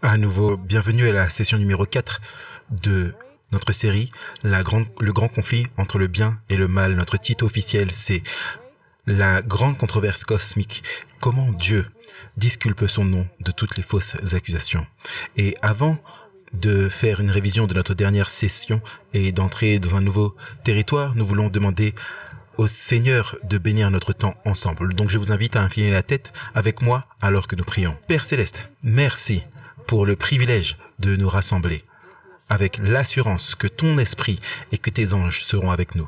À nouveau, bienvenue à la session numéro 4 de notre série, le grand conflit entre le bien et le mal. Notre titre officiel, c'est la grande controverse cosmique. Comment Dieu disculpe son nom de toutes les fausses accusations. Et avant de faire une révision de notre dernière session et d'entrer dans un nouveau territoire, nous voulons demander au Seigneur de bénir notre temps ensemble. Donc je vous invite à incliner la tête avec moi alors que nous prions. Père Céleste, merci pour le privilège de nous rassembler avec l'assurance que ton esprit et que tes anges seront avec nous.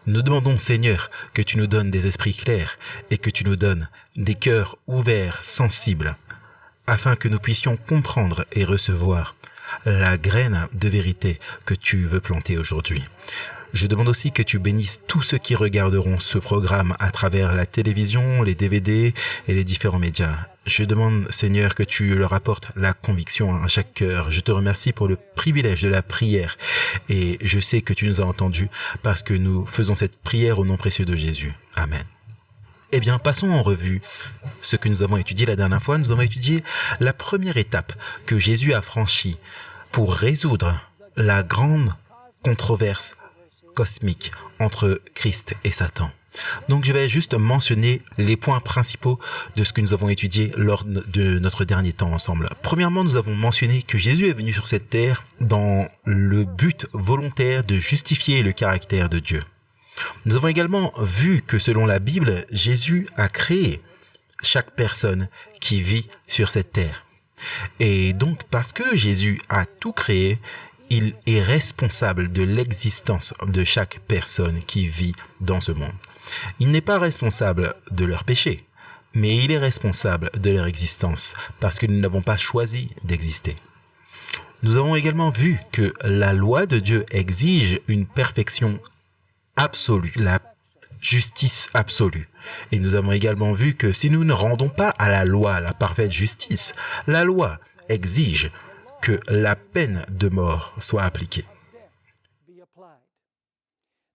Nous demandons, Seigneur, que tu nous donnes des esprits clairs et que tu nous donnes des cœurs ouverts, sensibles, afin que nous puissions comprendre et recevoir la graine de vérité que tu veux planter aujourd'hui. Je demande aussi que tu bénisses tous ceux qui regarderont ce programme à travers la télévision, les DVD et les différents médias. Je demande, Seigneur, que tu leur apportes la conviction à chaque cœur. Je te remercie pour le privilège de la prière et je sais que tu nous as entendus parce que nous faisons cette prière au nom précieux de Jésus. Amen. Eh bien, passons en revue ce que nous avons étudié la dernière fois. Nous avons étudié la première étape que Jésus a franchie pour résoudre la grande controverse cosmique entre Christ et Satan. Donc je vais juste mentionner les points principaux de ce que nous avons étudié lors de notre dernier temps ensemble. Premièrement, nous avons mentionné que Jésus est venu sur cette terre dans le but volontaire de justifier le caractère de Dieu. Nous avons également vu que selon la Bible, Jésus a créé chaque personne qui vit sur cette terre. Et donc parce que Jésus a tout créé, il est responsable de l'existence de chaque personne qui vit dans ce monde. Il n'est pas responsable de leurs péchés, mais il est responsable de leur existence parce que nous n'avons pas choisi d'exister. Nous avons également vu que la loi de Dieu exige une perfection absolue, la justice absolue. Et nous avons également vu que si nous ne rendons pas à la loi la parfaite justice, la loi exige que la peine de mort soit appliquée.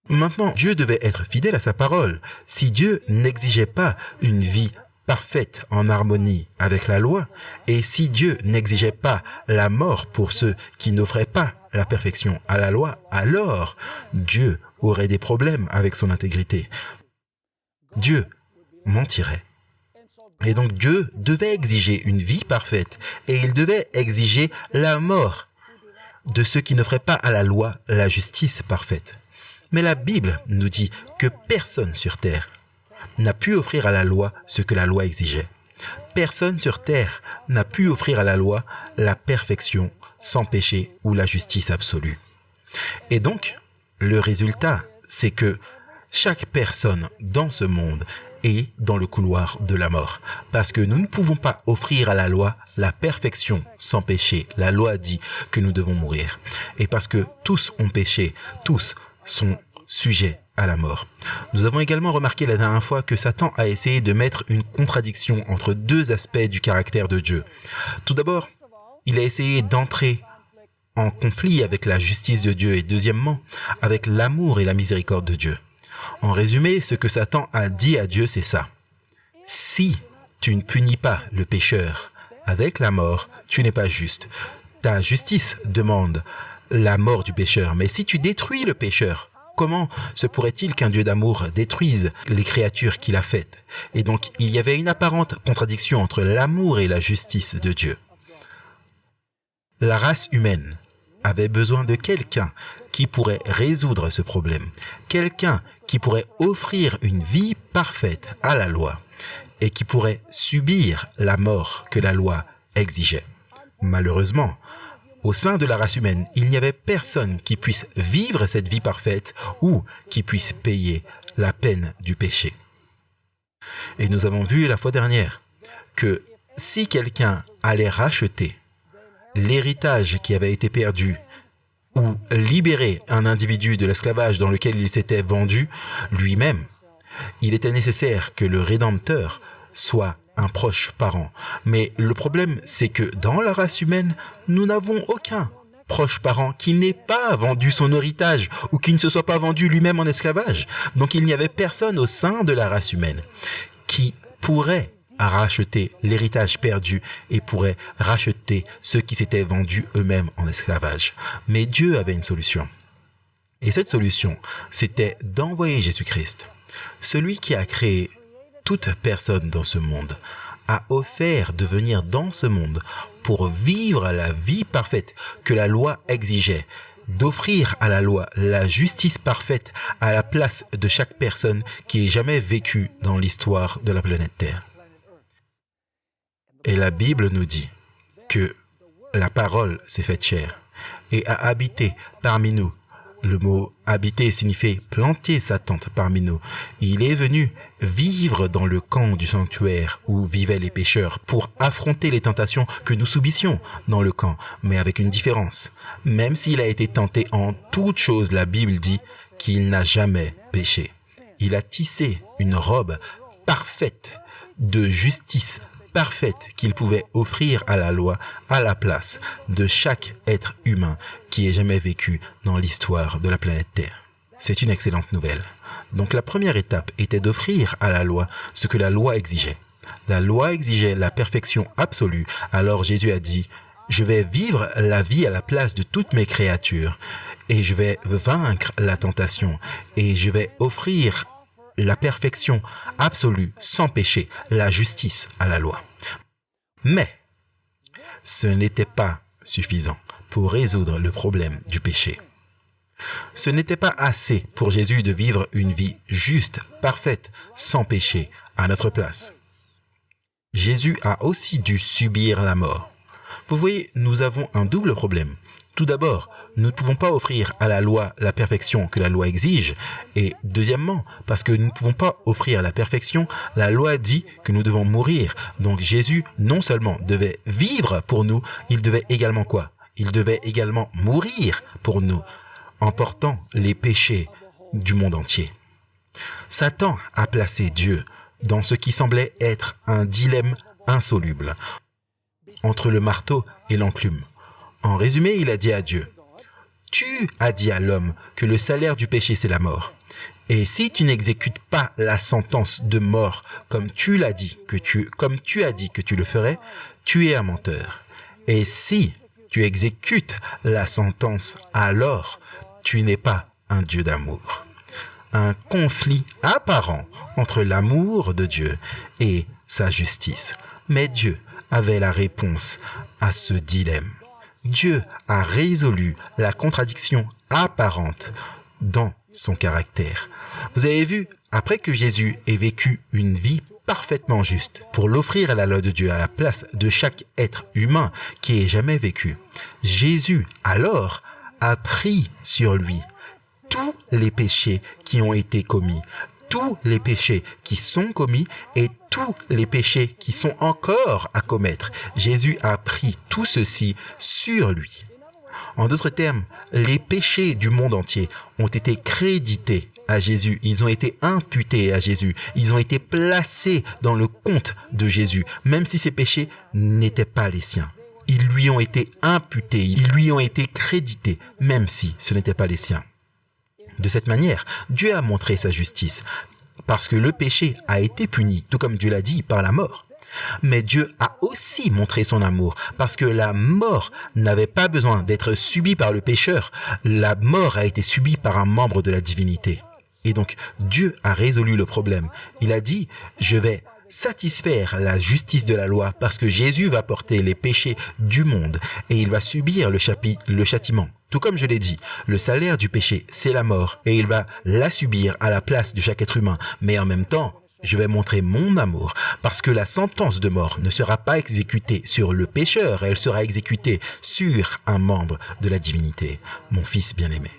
Maintenant, Dieu devait être fidèle à sa parole. Si Dieu n'exigeait pas une vie parfaite en harmonie avec la loi, et si Dieu n'exigeait pas la mort pour ceux qui n'offraient pas la perfection à la loi, alors Dieu aurait des problèmes avec son intégrité. Dieu mentirait. Et donc Dieu devait exiger une vie parfaite et il devait exiger la mort de ceux qui n'offraient pas à la loi la justice parfaite. Mais la Bible nous dit que personne sur terre n'a pu offrir à la loi ce que la loi exigeait. Personne sur terre n'a pu offrir à la loi la perfection sans péché ou la justice absolue. Et donc, le résultat, c'est que chaque personne dans ce monde est dans le couloir de la mort. Parce que nous ne pouvons pas offrir à la loi la perfection sans péché. La loi dit que nous devons mourir. Et parce que tous ont péché, tous sont sujets à la mort. Nous avons également remarqué la dernière fois que Satan a essayé de mettre une contradiction entre deux aspects du caractère de Dieu. Tout d'abord, il a essayé d'entrer en conflit avec la justice de Dieu et deuxièmement, avec l'amour et la miséricorde de Dieu. En résumé, ce que Satan a dit à Dieu, c'est ça. Si tu ne punis pas le pécheur avec la mort, tu n'es pas juste. Ta justice demande la mort du pécheur. Mais si tu détruis le pécheur, comment se pourrait-il qu'un Dieu d'amour détruise les créatures qu'il a faites? Et donc, il y avait une apparente contradiction entre l'amour et la justice de Dieu. La race humaine avait besoin de quelqu'un qui pourrait résoudre ce problème. Quelqu'un qui pourrait offrir une vie parfaite à la loi et qui pourrait subir la mort que la loi exigeait. Malheureusement, au sein de la race humaine, il n'y avait personne qui puisse vivre cette vie parfaite ou qui puisse payer la peine du péché. Et nous avons vu la fois dernière que si quelqu'un allait racheter l'héritage qui avait été perdu ou libérer un individu de l'esclavage dans lequel il s'était vendu lui-même, il était nécessaire que le Rédempteur soit un proche parent. Mais le problème, c'est que dans la race humaine, nous n'avons aucun proche parent qui n'ait pas vendu son héritage ou qui ne se soit pas vendu lui-même en esclavage. Donc il n'y avait personne au sein de la race humaine qui pourrait racheter l'héritage perdu et pourrait racheter ceux qui s'étaient vendus eux-mêmes en esclavage. Mais Dieu avait une solution. Et cette solution, c'était d'envoyer Jésus-Christ. Celui qui a créé toute personne dans ce monde a offert de venir dans ce monde pour vivre la vie parfaite que la loi exigeait, d'offrir à la loi la justice parfaite à la place de chaque personne qui ait jamais vécu dans l'histoire de la planète Terre. Et la Bible nous dit que la parole s'est faite chair et a habité parmi nous. Le mot « habiter » signifie « planter sa tente parmi nous ». Il est venu vivre dans le camp du sanctuaire où vivaient les pécheurs pour affronter les tentations que nous subissions dans le camp, mais avec une différence. Même s'il a été tenté en toutes choses, la Bible dit qu'il n'a jamais péché. Il a tissé une robe parfaite de justice parfaite qu'il pouvait offrir à la loi à la place de chaque être humain qui ait jamais vécu dans l'histoire de la planète Terre. C'est une excellente nouvelle. Donc la première étape était d'offrir à la loi ce que la loi exigeait. La loi exigeait la perfection absolue. Alors Jésus a dit « Je vais vivre la vie à la place de toutes mes créatures et je vais vaincre la tentation et je vais offrir la perfection absolue, sans péché, la justice à la loi. » Mais ce n'était pas suffisant pour résoudre le problème du péché. Ce n'était pas assez pour Jésus de vivre une vie juste, parfaite, sans péché, à notre place. Jésus a aussi dû subir la mort. Vous voyez, nous avons un double problème. Tout d'abord, nous ne pouvons pas offrir à la loi la perfection que la loi exige. Et deuxièmement, parce que nous ne pouvons pas offrir la perfection, la loi dit que nous devons mourir. Donc Jésus, non seulement devait vivre pour nous, il devait également quoi? Il devait également mourir pour nous, en portant les péchés du monde entier. Satan a placé Dieu dans ce qui semblait être un dilemme insoluble, entre le marteau et l'enclume. En résumé, il a dit à Dieu, « Tu as dit à l'homme que le salaire du péché, c'est la mort. Et si tu n'exécutes pas la sentence de mort comme tu as dit que tu le ferais, tu es un menteur. Et si tu exécutes la sentence, alors tu n'es pas un Dieu d'amour. » Un conflit apparent entre l'amour de Dieu et sa justice. Mais Dieu avait la réponse à ce dilemme. Dieu a résolu la contradiction apparente dans son caractère. Vous avez vu, après que Jésus ait vécu une vie parfaitement juste pour l'offrir à la loi de Dieu à la place de chaque être humain qui ait jamais vécu, Jésus alors a pris sur lui tous les péchés qui ont été commis, tous les péchés qui sont commis et tous les péchés qui sont encore à commettre. Jésus a pris tout ceci sur lui. En d'autres termes, les péchés du monde entier ont été crédités à Jésus. Ils ont été imputés à Jésus. Ils ont été placés dans le compte de Jésus, même si ces péchés n'étaient pas les siens. Ils lui ont été imputés, ils lui ont été crédités, même si ce n'était pas les siens. De cette manière, Dieu a montré sa justice, parce que le péché a été puni, tout comme Dieu l'a dit, par la mort. Mais Dieu a aussi montré son amour, parce que la mort n'avait pas besoin d'être subie par le pécheur. La mort a été subie par un membre de la divinité. Et donc, Dieu a résolu le problème. Il a dit, je vais satisfaire la justice de la loi parce que Jésus va porter les péchés du monde et il va subir le châtiment. Tout comme je l'ai dit, le salaire du péché, c'est la mort et il va la subir à la place de chaque être humain. Mais en même temps, je vais montrer mon amour parce que la sentence de mort ne sera pas exécutée sur le pécheur, elle sera exécutée sur un membre de la divinité, mon fils bien-aimé.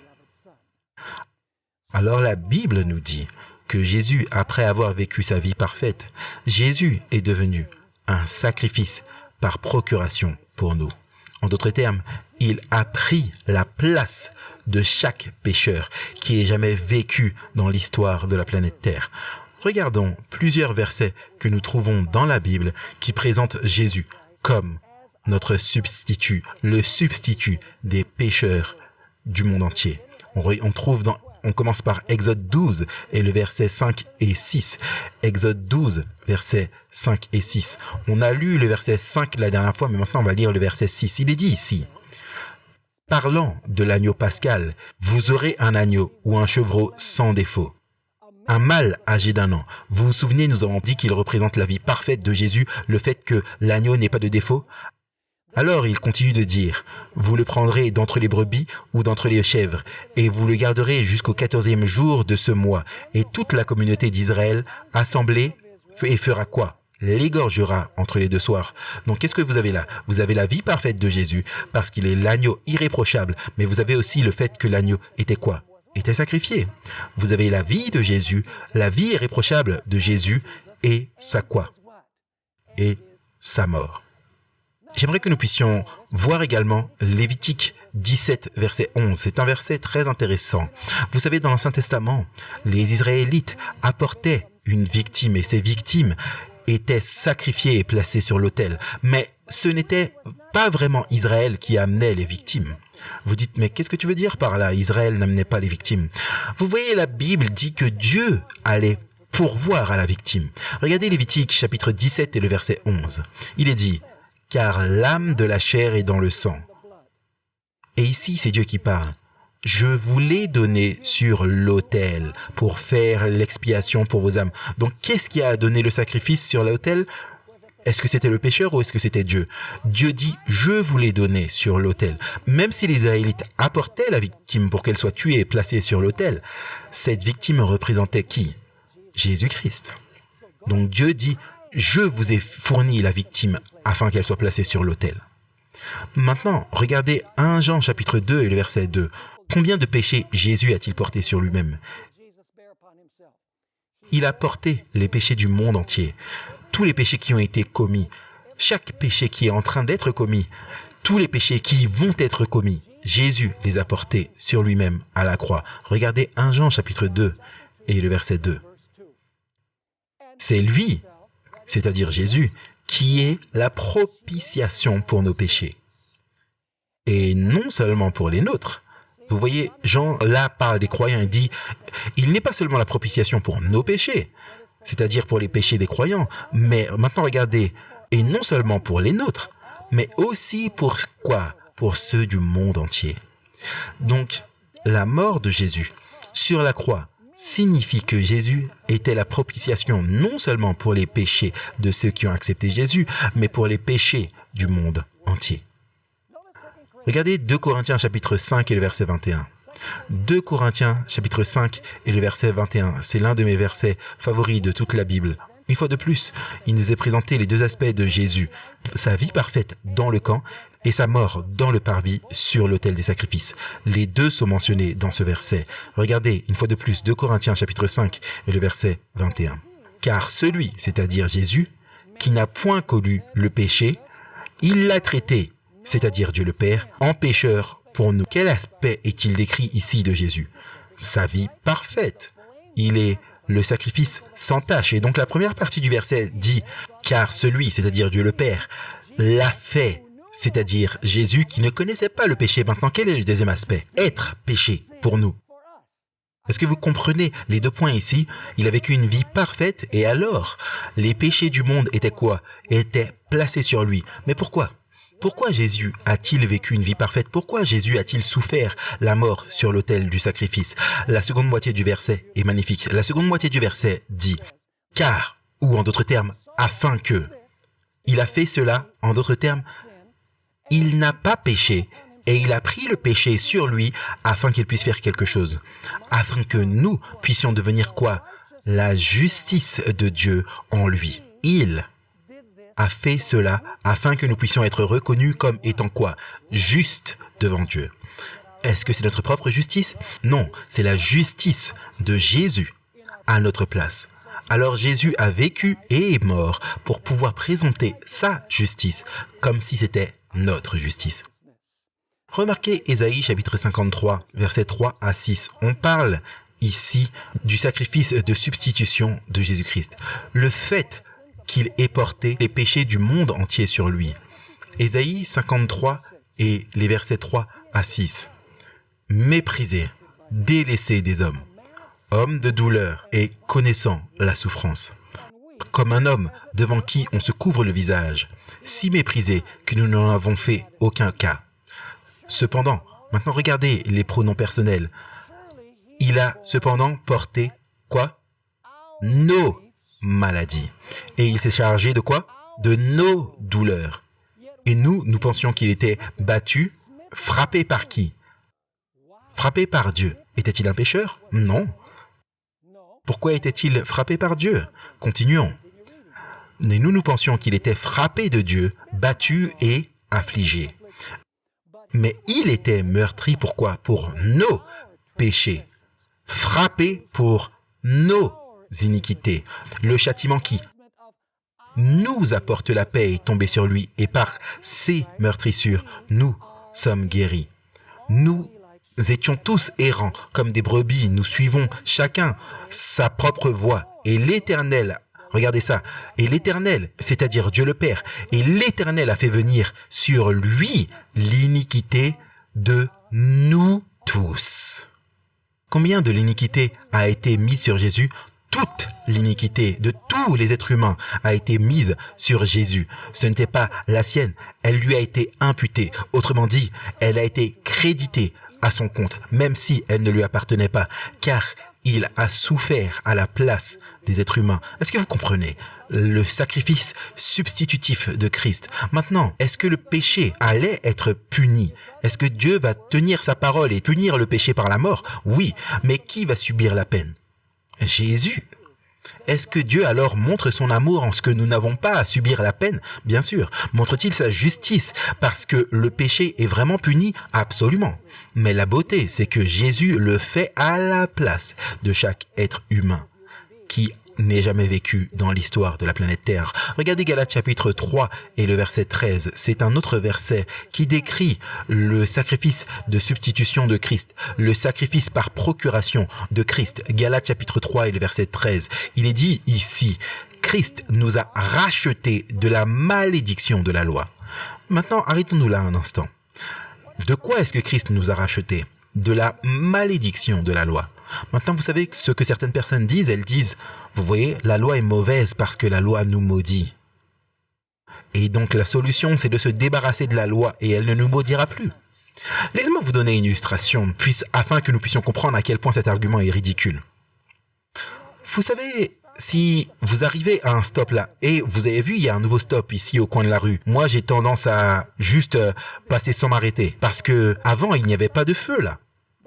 Alors la Bible nous dit que Jésus, après avoir vécu sa vie parfaite, Jésus est devenu un sacrifice par procuration pour nous. En d'autres termes, il a pris la place de chaque pécheur qui ait jamais vécu dans l'histoire de la planète Terre. Regardons plusieurs versets que nous trouvons dans la Bible qui présentent Jésus comme notre substitut, le substitut des pécheurs du monde entier. On trouve dans on commence par Exode 12 et le verset 5 et 6. Exode 12, versets 5 et 6. On a lu le verset 5 la dernière fois, mais maintenant on va lire le verset 6. Il est dit ici: parlant de l'agneau pascal, vous aurez un agneau ou un chevreau sans défaut. Un mâle âgé d'1 an. Vous vous souvenez, nous avons dit qu'il représente la vie parfaite de Jésus, le fait que l'agneau n'ait pas de défaut. Alors il continue de dire: vous le prendrez d'entre les brebis ou d'entre les chèvres, et vous le garderez jusqu'au 14e jour de ce mois, et toute la communauté d'Israël assemblée et fera quoi? L'égorgera entre les deux soirs. Donc qu'est-ce que vous avez là? Vous avez la vie parfaite de Jésus, parce qu'il est l'agneau irréprochable, mais vous avez aussi le fait que l'agneau était quoi? Était sacrifié. Vous avez la vie de Jésus, la vie irréprochable de Jésus et sa quoi? Et sa mort. J'aimerais que nous puissions voir également Lévitique 17, verset 11. C'est un verset très intéressant. Vous savez, dans l'Ancien Testament, les Israélites apportaient une victime et ces victimes étaient sacrifiées et placées sur l'autel. Mais ce n'était pas vraiment Israël qui amenait les victimes. Vous dites, mais qu'est-ce que tu veux dire par là? Israël n'amenait pas les victimes. Vous voyez, la Bible dit que Dieu allait pourvoir à la victime. Regardez Lévitique chapitre 17 et le verset 11. Il est dit: car l'âme de la chair est dans le sang. Et ici, c'est Dieu qui parle. Je vous l'ai donné sur l'autel pour faire l'expiation pour vos âmes. Donc, qu'est-ce qui a donné le sacrifice sur l'autel? Est-ce que c'était le pécheur ou est-ce que c'était Dieu? Dieu dit: je vous l'ai donné sur l'autel. Même si les Israélites apportaient la victime pour qu'elle soit tuée et placée sur l'autel, cette victime représentait qui? Jésus-Christ. Donc Dieu dit: je vous ai fourni la victime afin qu'elle soit placée sur l'autel. Maintenant, regardez 1 Jean chapitre 2 et le verset 2. Combien de péchés Jésus a-t-il porté sur lui-même? Il a porté les péchés du monde entier. Tous les péchés qui ont été commis, chaque péché qui est en train d'être commis, tous les péchés qui vont être commis, Jésus les a portés sur lui-même à la croix. Regardez 1 Jean chapitre 2 et le verset 2. C'est lui, c'est-à-dire Jésus, qui est la propitiation pour nos péchés. Et non seulement pour les nôtres. Vous voyez, Jean là parle des croyants et dit: il n'est pas seulement la propitiation pour nos péchés, c'est-à-dire pour les péchés des croyants, mais maintenant regardez, et non seulement pour les nôtres, mais aussi pour quoi? Pour ceux du monde entier. Donc, la mort de Jésus sur la croix signifie que Jésus était la propitiation non seulement pour les péchés de ceux qui ont accepté Jésus, mais pour les péchés du monde entier. Regardez 2 Corinthiens chapitre 5 et le verset 21. 2 Corinthiens chapitre 5 et le verset 21, c'est l'un de mes versets favoris de toute la Bible. Une fois de plus, il nous est présenté les deux aspects de Jésus, sa vie parfaite dans le camp et sa mort dans le parvis sur l'autel des sacrifices. Les deux sont mentionnés dans ce verset. Regardez une fois de plus 2 Corinthiens chapitre 5 et le verset 21. Car celui, c'est-à-dire Jésus, qui n'a point connu le péché, il l'a traité, c'est-à-dire Dieu le Père, en pécheur pour nous. Quel aspect est-il décrit ici de Jésus? Sa vie parfaite. Il est le sacrifice sans tache. Et donc la première partie du verset dit: car celui, c'est-à-dire Dieu le Père, l'a fait, c'est-à-dire Jésus qui ne connaissait pas le péché. Maintenant, quel est le deuxième aspect? Être péché pour nous. Est-ce que vous comprenez les deux points ici? Il a vécu une vie parfaite et alors, les péchés du monde étaient quoi? Étaient placés sur lui. Mais pourquoi? Pourquoi Jésus a-t-il vécu une vie parfaite? Pourquoi Jésus a-t-il souffert la mort sur l'autel du sacrifice? La seconde moitié du verset est magnifique. La seconde moitié du verset dit: car, ou en d'autres termes, afin que. Il a fait cela, en d'autres termes, il n'a pas péché et il a pris le péché sur lui afin qu'il puisse faire quelque chose. Afin que nous puissions devenir quoi? La justice de Dieu en lui. Il a fait cela afin que nous puissions être reconnus comme étant quoi? Justes devant Dieu. Est-ce que c'est notre propre justice? Non, c'est la justice de Jésus à notre place. Alors Jésus a vécu et est mort pour pouvoir présenter sa justice comme si c'était notre justice. Remarquez Ésaïe chapitre 53, versets 3 à 6. On parle ici du sacrifice de substitution de Jésus-Christ. Le fait qu'il ait porté les péchés du monde entier sur lui. Ésaïe 53 et les versets 3 à 6. Méprisé, délaissé des hommes, homme de douleur et connaissant la souffrance. Comme un homme devant qui on se couvre le visage, si méprisé que nous n'en avons fait aucun cas. Cependant, maintenant regardez les pronoms personnels. Il a cependant porté quoi? Nos maladies. Et il s'est chargé de quoi? De nos douleurs. Et nous pensions qu'il était battu, frappé par qui? Frappé par Dieu. Était-il un pécheur? Non. Pourquoi était-il frappé par Dieu? Continuons. Mais nous pensions qu'il était frappé de Dieu, battu et affligé. Mais il était meurtri, pourquoi? Pour nos péchés. Frappé pour nos iniquités. Le châtiment qui nous apporte la paix est tombé sur lui, et par ses meurtrissures, nous sommes guéris. Nous étions tous errants comme des brebis, nous suivons chacun sa propre voie. Et l'Éternel, regardez ça, et l'Éternel, c'est-à-dire Dieu le Père, et l'Éternel a fait venir sur lui l'iniquité de nous tous. Combien de l'iniquité a été mise sur Jésus? Toute l'iniquité de tous les êtres humains a été mise sur Jésus. Ce n'était pas la sienne, elle lui a été imputée. Autrement dit, elle a été créditée à son compte, même si elle ne lui appartenait pas, car il a souffert à la place des êtres humains. Est-ce que vous comprenez le sacrifice substitutif de Christ? Maintenant, est-ce que le péché allait être puni? Est-ce que Dieu va tenir sa parole et punir le péché par la mort? Oui, mais qui va subir la peine? Jésus. Est-ce que Dieu alors montre son amour en ce que nous n'avons pas à subir la peine? Bien sûr. Montre-t-il sa justice parce que le péché est vraiment puni? Absolument. Mais la beauté, c'est que Jésus le fait à la place de chaque être humain qui n'ait jamais vécu dans l'histoire de la planète Terre. Regardez Galates chapitre 3 et le verset 13. C'est un autre verset qui décrit le sacrifice de substitution de Christ, le sacrifice par procuration de Christ. Galates chapitre 3 et le verset 13. Il est dit ici, Christ nous a rachetés de la malédiction de la loi. Maintenant, arrêtons-nous là un instant. De quoi est-ce que Christ nous a rachetés? De la malédiction de la loi. Maintenant, vous savez ce que certaines personnes disent? Elles disent, vous voyez, la loi est mauvaise parce que la loi nous maudit. Et donc la solution, c'est de se débarrasser de la loi et elle ne nous maudira plus. Laissez-moi vous donner une illustration, afin que nous puissions comprendre à quel point cet argument est ridicule. Vous savez, si vous arrivez à un stop là, et vous avez vu, il y a un nouveau stop ici au coin de la rue. Moi, j'ai tendance à juste passer sans m'arrêter, parce que avant il n'y avait pas de feu là.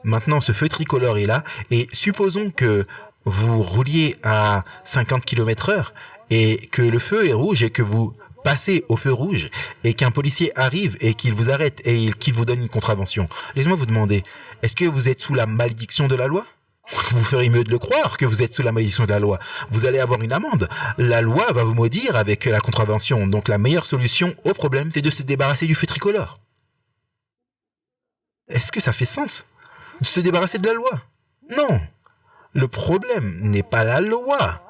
Maintenant, ce feu tricolore est là, et supposons que vous rouliez à 50 km/h et que le feu est rouge et que vous passez au feu rouge et qu'un policier arrive et qu'il vous arrête et qu'il vous donne une contravention. Laissez-moi vous demander, est-ce que vous êtes sous la malédiction de la loi? Vous ferez mieux de le croire que vous êtes sous la malédiction de la loi. Vous allez avoir une amende. La loi va vous maudire avec la contravention. Donc la meilleure solution au problème, c'est de se débarrasser du feu tricolore. Est-ce que ça fait sens? De se débarrasser de la loi? Non. Le problème n'est pas la loi.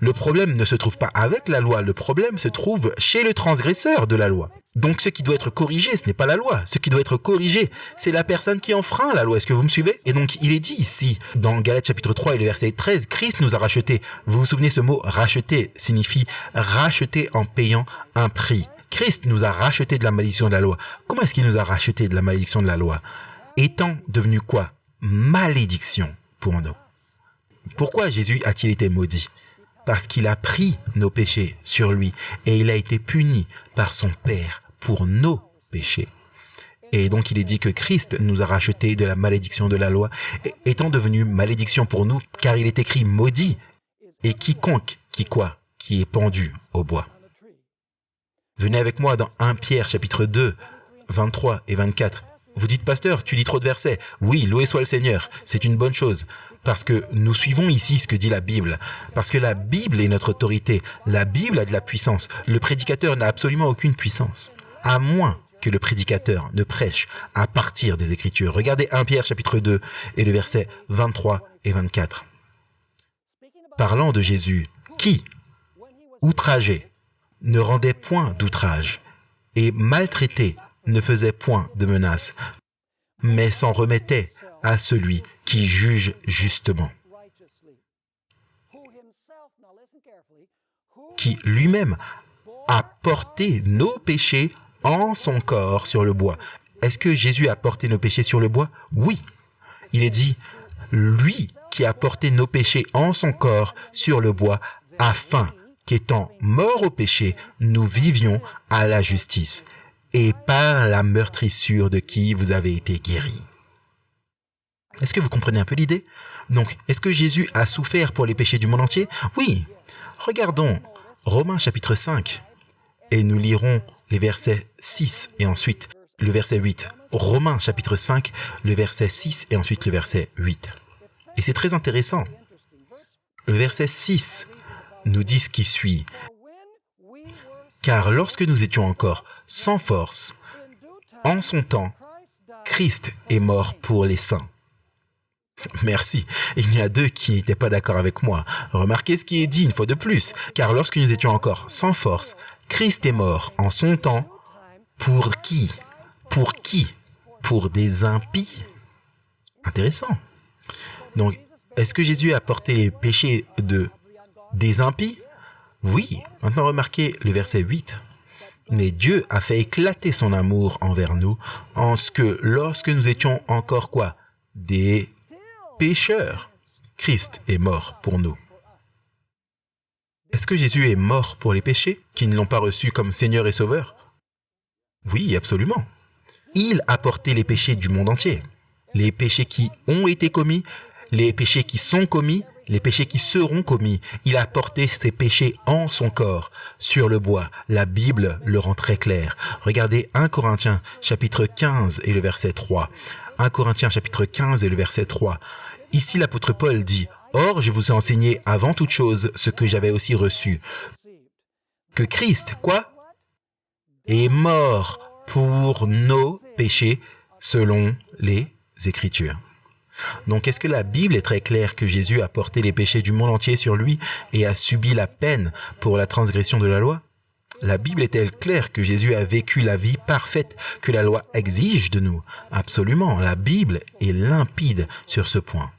Le problème ne se trouve pas avec la loi. Le problème se trouve chez le transgresseur de la loi. Donc ce qui doit être corrigé, ce n'est pas la loi. Ce qui doit être corrigé, c'est la personne qui enfreint la loi. Est-ce que vous me suivez? Et donc il est dit ici, dans Galates chapitre 3 et le verset 13, Christ nous a rachetés. Vous vous souvenez, ce mot racheter signifie racheter en payant un prix. Christ nous a rachetés de la malédiction de la loi. Comment est-ce qu'il nous a rachetés de la malédiction de la loi? Étant devenu quoi? Malédiction pour nous. Pourquoi Jésus a-t-il été maudit? Parce qu'il a pris nos péchés sur lui et il a été puni par son Père pour nos péchés. Et donc il est dit que Christ nous a rachetés de la malédiction de la loi, étant devenu malédiction pour nous, car il est écrit maudit et quiconque qui est pendu au bois. Venez avec moi dans 1 Pierre chapitre 2, 23 et 24. Vous dites, pasteur, tu lis trop de versets. Oui, loué soit le Seigneur, c'est une bonne chose. Parce que nous suivons ici ce que dit la Bible. Parce que la Bible est notre autorité. La Bible a de la puissance. Le prédicateur n'a absolument aucune puissance. À moins que le prédicateur ne prêche à partir des Écritures. Regardez 1 Pierre chapitre 2 et le verset 23 et 24. Parlant de Jésus, qui, outragé, ne rendait point d'outrage, et maltraité, ne faisait point de menaces, mais s'en remettait à celui qui juge justement, qui lui-même a porté nos péchés en son corps sur le bois. Est-ce que Jésus a porté nos péchés sur le bois? Oui. Il est dit, lui qui a porté nos péchés en son corps sur le bois, afin qu'étant morts au péché, nous vivions à la justice, et par la meurtrissure de qui vous avez été guéris. Est-ce que vous comprenez un peu l'idée? Donc, est-ce que Jésus a souffert pour les péchés du monde entier? Oui. Regardons Romains chapitre 5, et nous lirons les versets 6 et ensuite le verset 8. Romains chapitre 5, le verset 6 et ensuite le verset 8. Et c'est très intéressant. Le verset 6 nous dit ce qui suit. Car lorsque nous étions encore sans force, en son temps, Christ est mort pour les saints. Merci. Il y en a deux qui n'étaient pas d'accord avec moi. Remarquez ce qui est dit une fois de plus. Car lorsque nous étions encore sans force, Christ est mort en son temps. Pour qui? Pour qui? Pour des impies? Intéressant. Donc, est-ce que Jésus a porté les péchés des impies? Oui. Maintenant, remarquez le verset 8. Mais Dieu a fait éclater son amour envers nous en ce que lorsque nous étions encore quoi? Des pécheurs, Christ est mort pour nous. Est-ce que Jésus est mort pour les péchés qui ne l'ont pas reçu comme Seigneur et Sauveur? Oui, absolument. Il a porté les péchés du monde entier. Les péchés qui ont été commis, les péchés qui sont commis, les péchés qui seront commis. Il a porté ces péchés en son corps, sur le bois. La Bible le rend très clair. Regardez 1 Corinthiens chapitre 15 et le verset 3. 1 Corinthiens chapitre 15 et le verset 3. Ici, l'apôtre Paul dit, « Or, je vous ai enseigné avant toute chose ce que j'avais aussi reçu, que Christ, quoi? Est mort pour nos péchés selon les Écritures. » Donc, est-ce que la Bible est très claire que Jésus a porté les péchés du monde entier sur lui et a subi la peine pour la transgression de la loi? La Bible est-elle claire que Jésus a vécu la vie parfaite que la loi exige de nous? Absolument, la Bible est limpide sur ce point.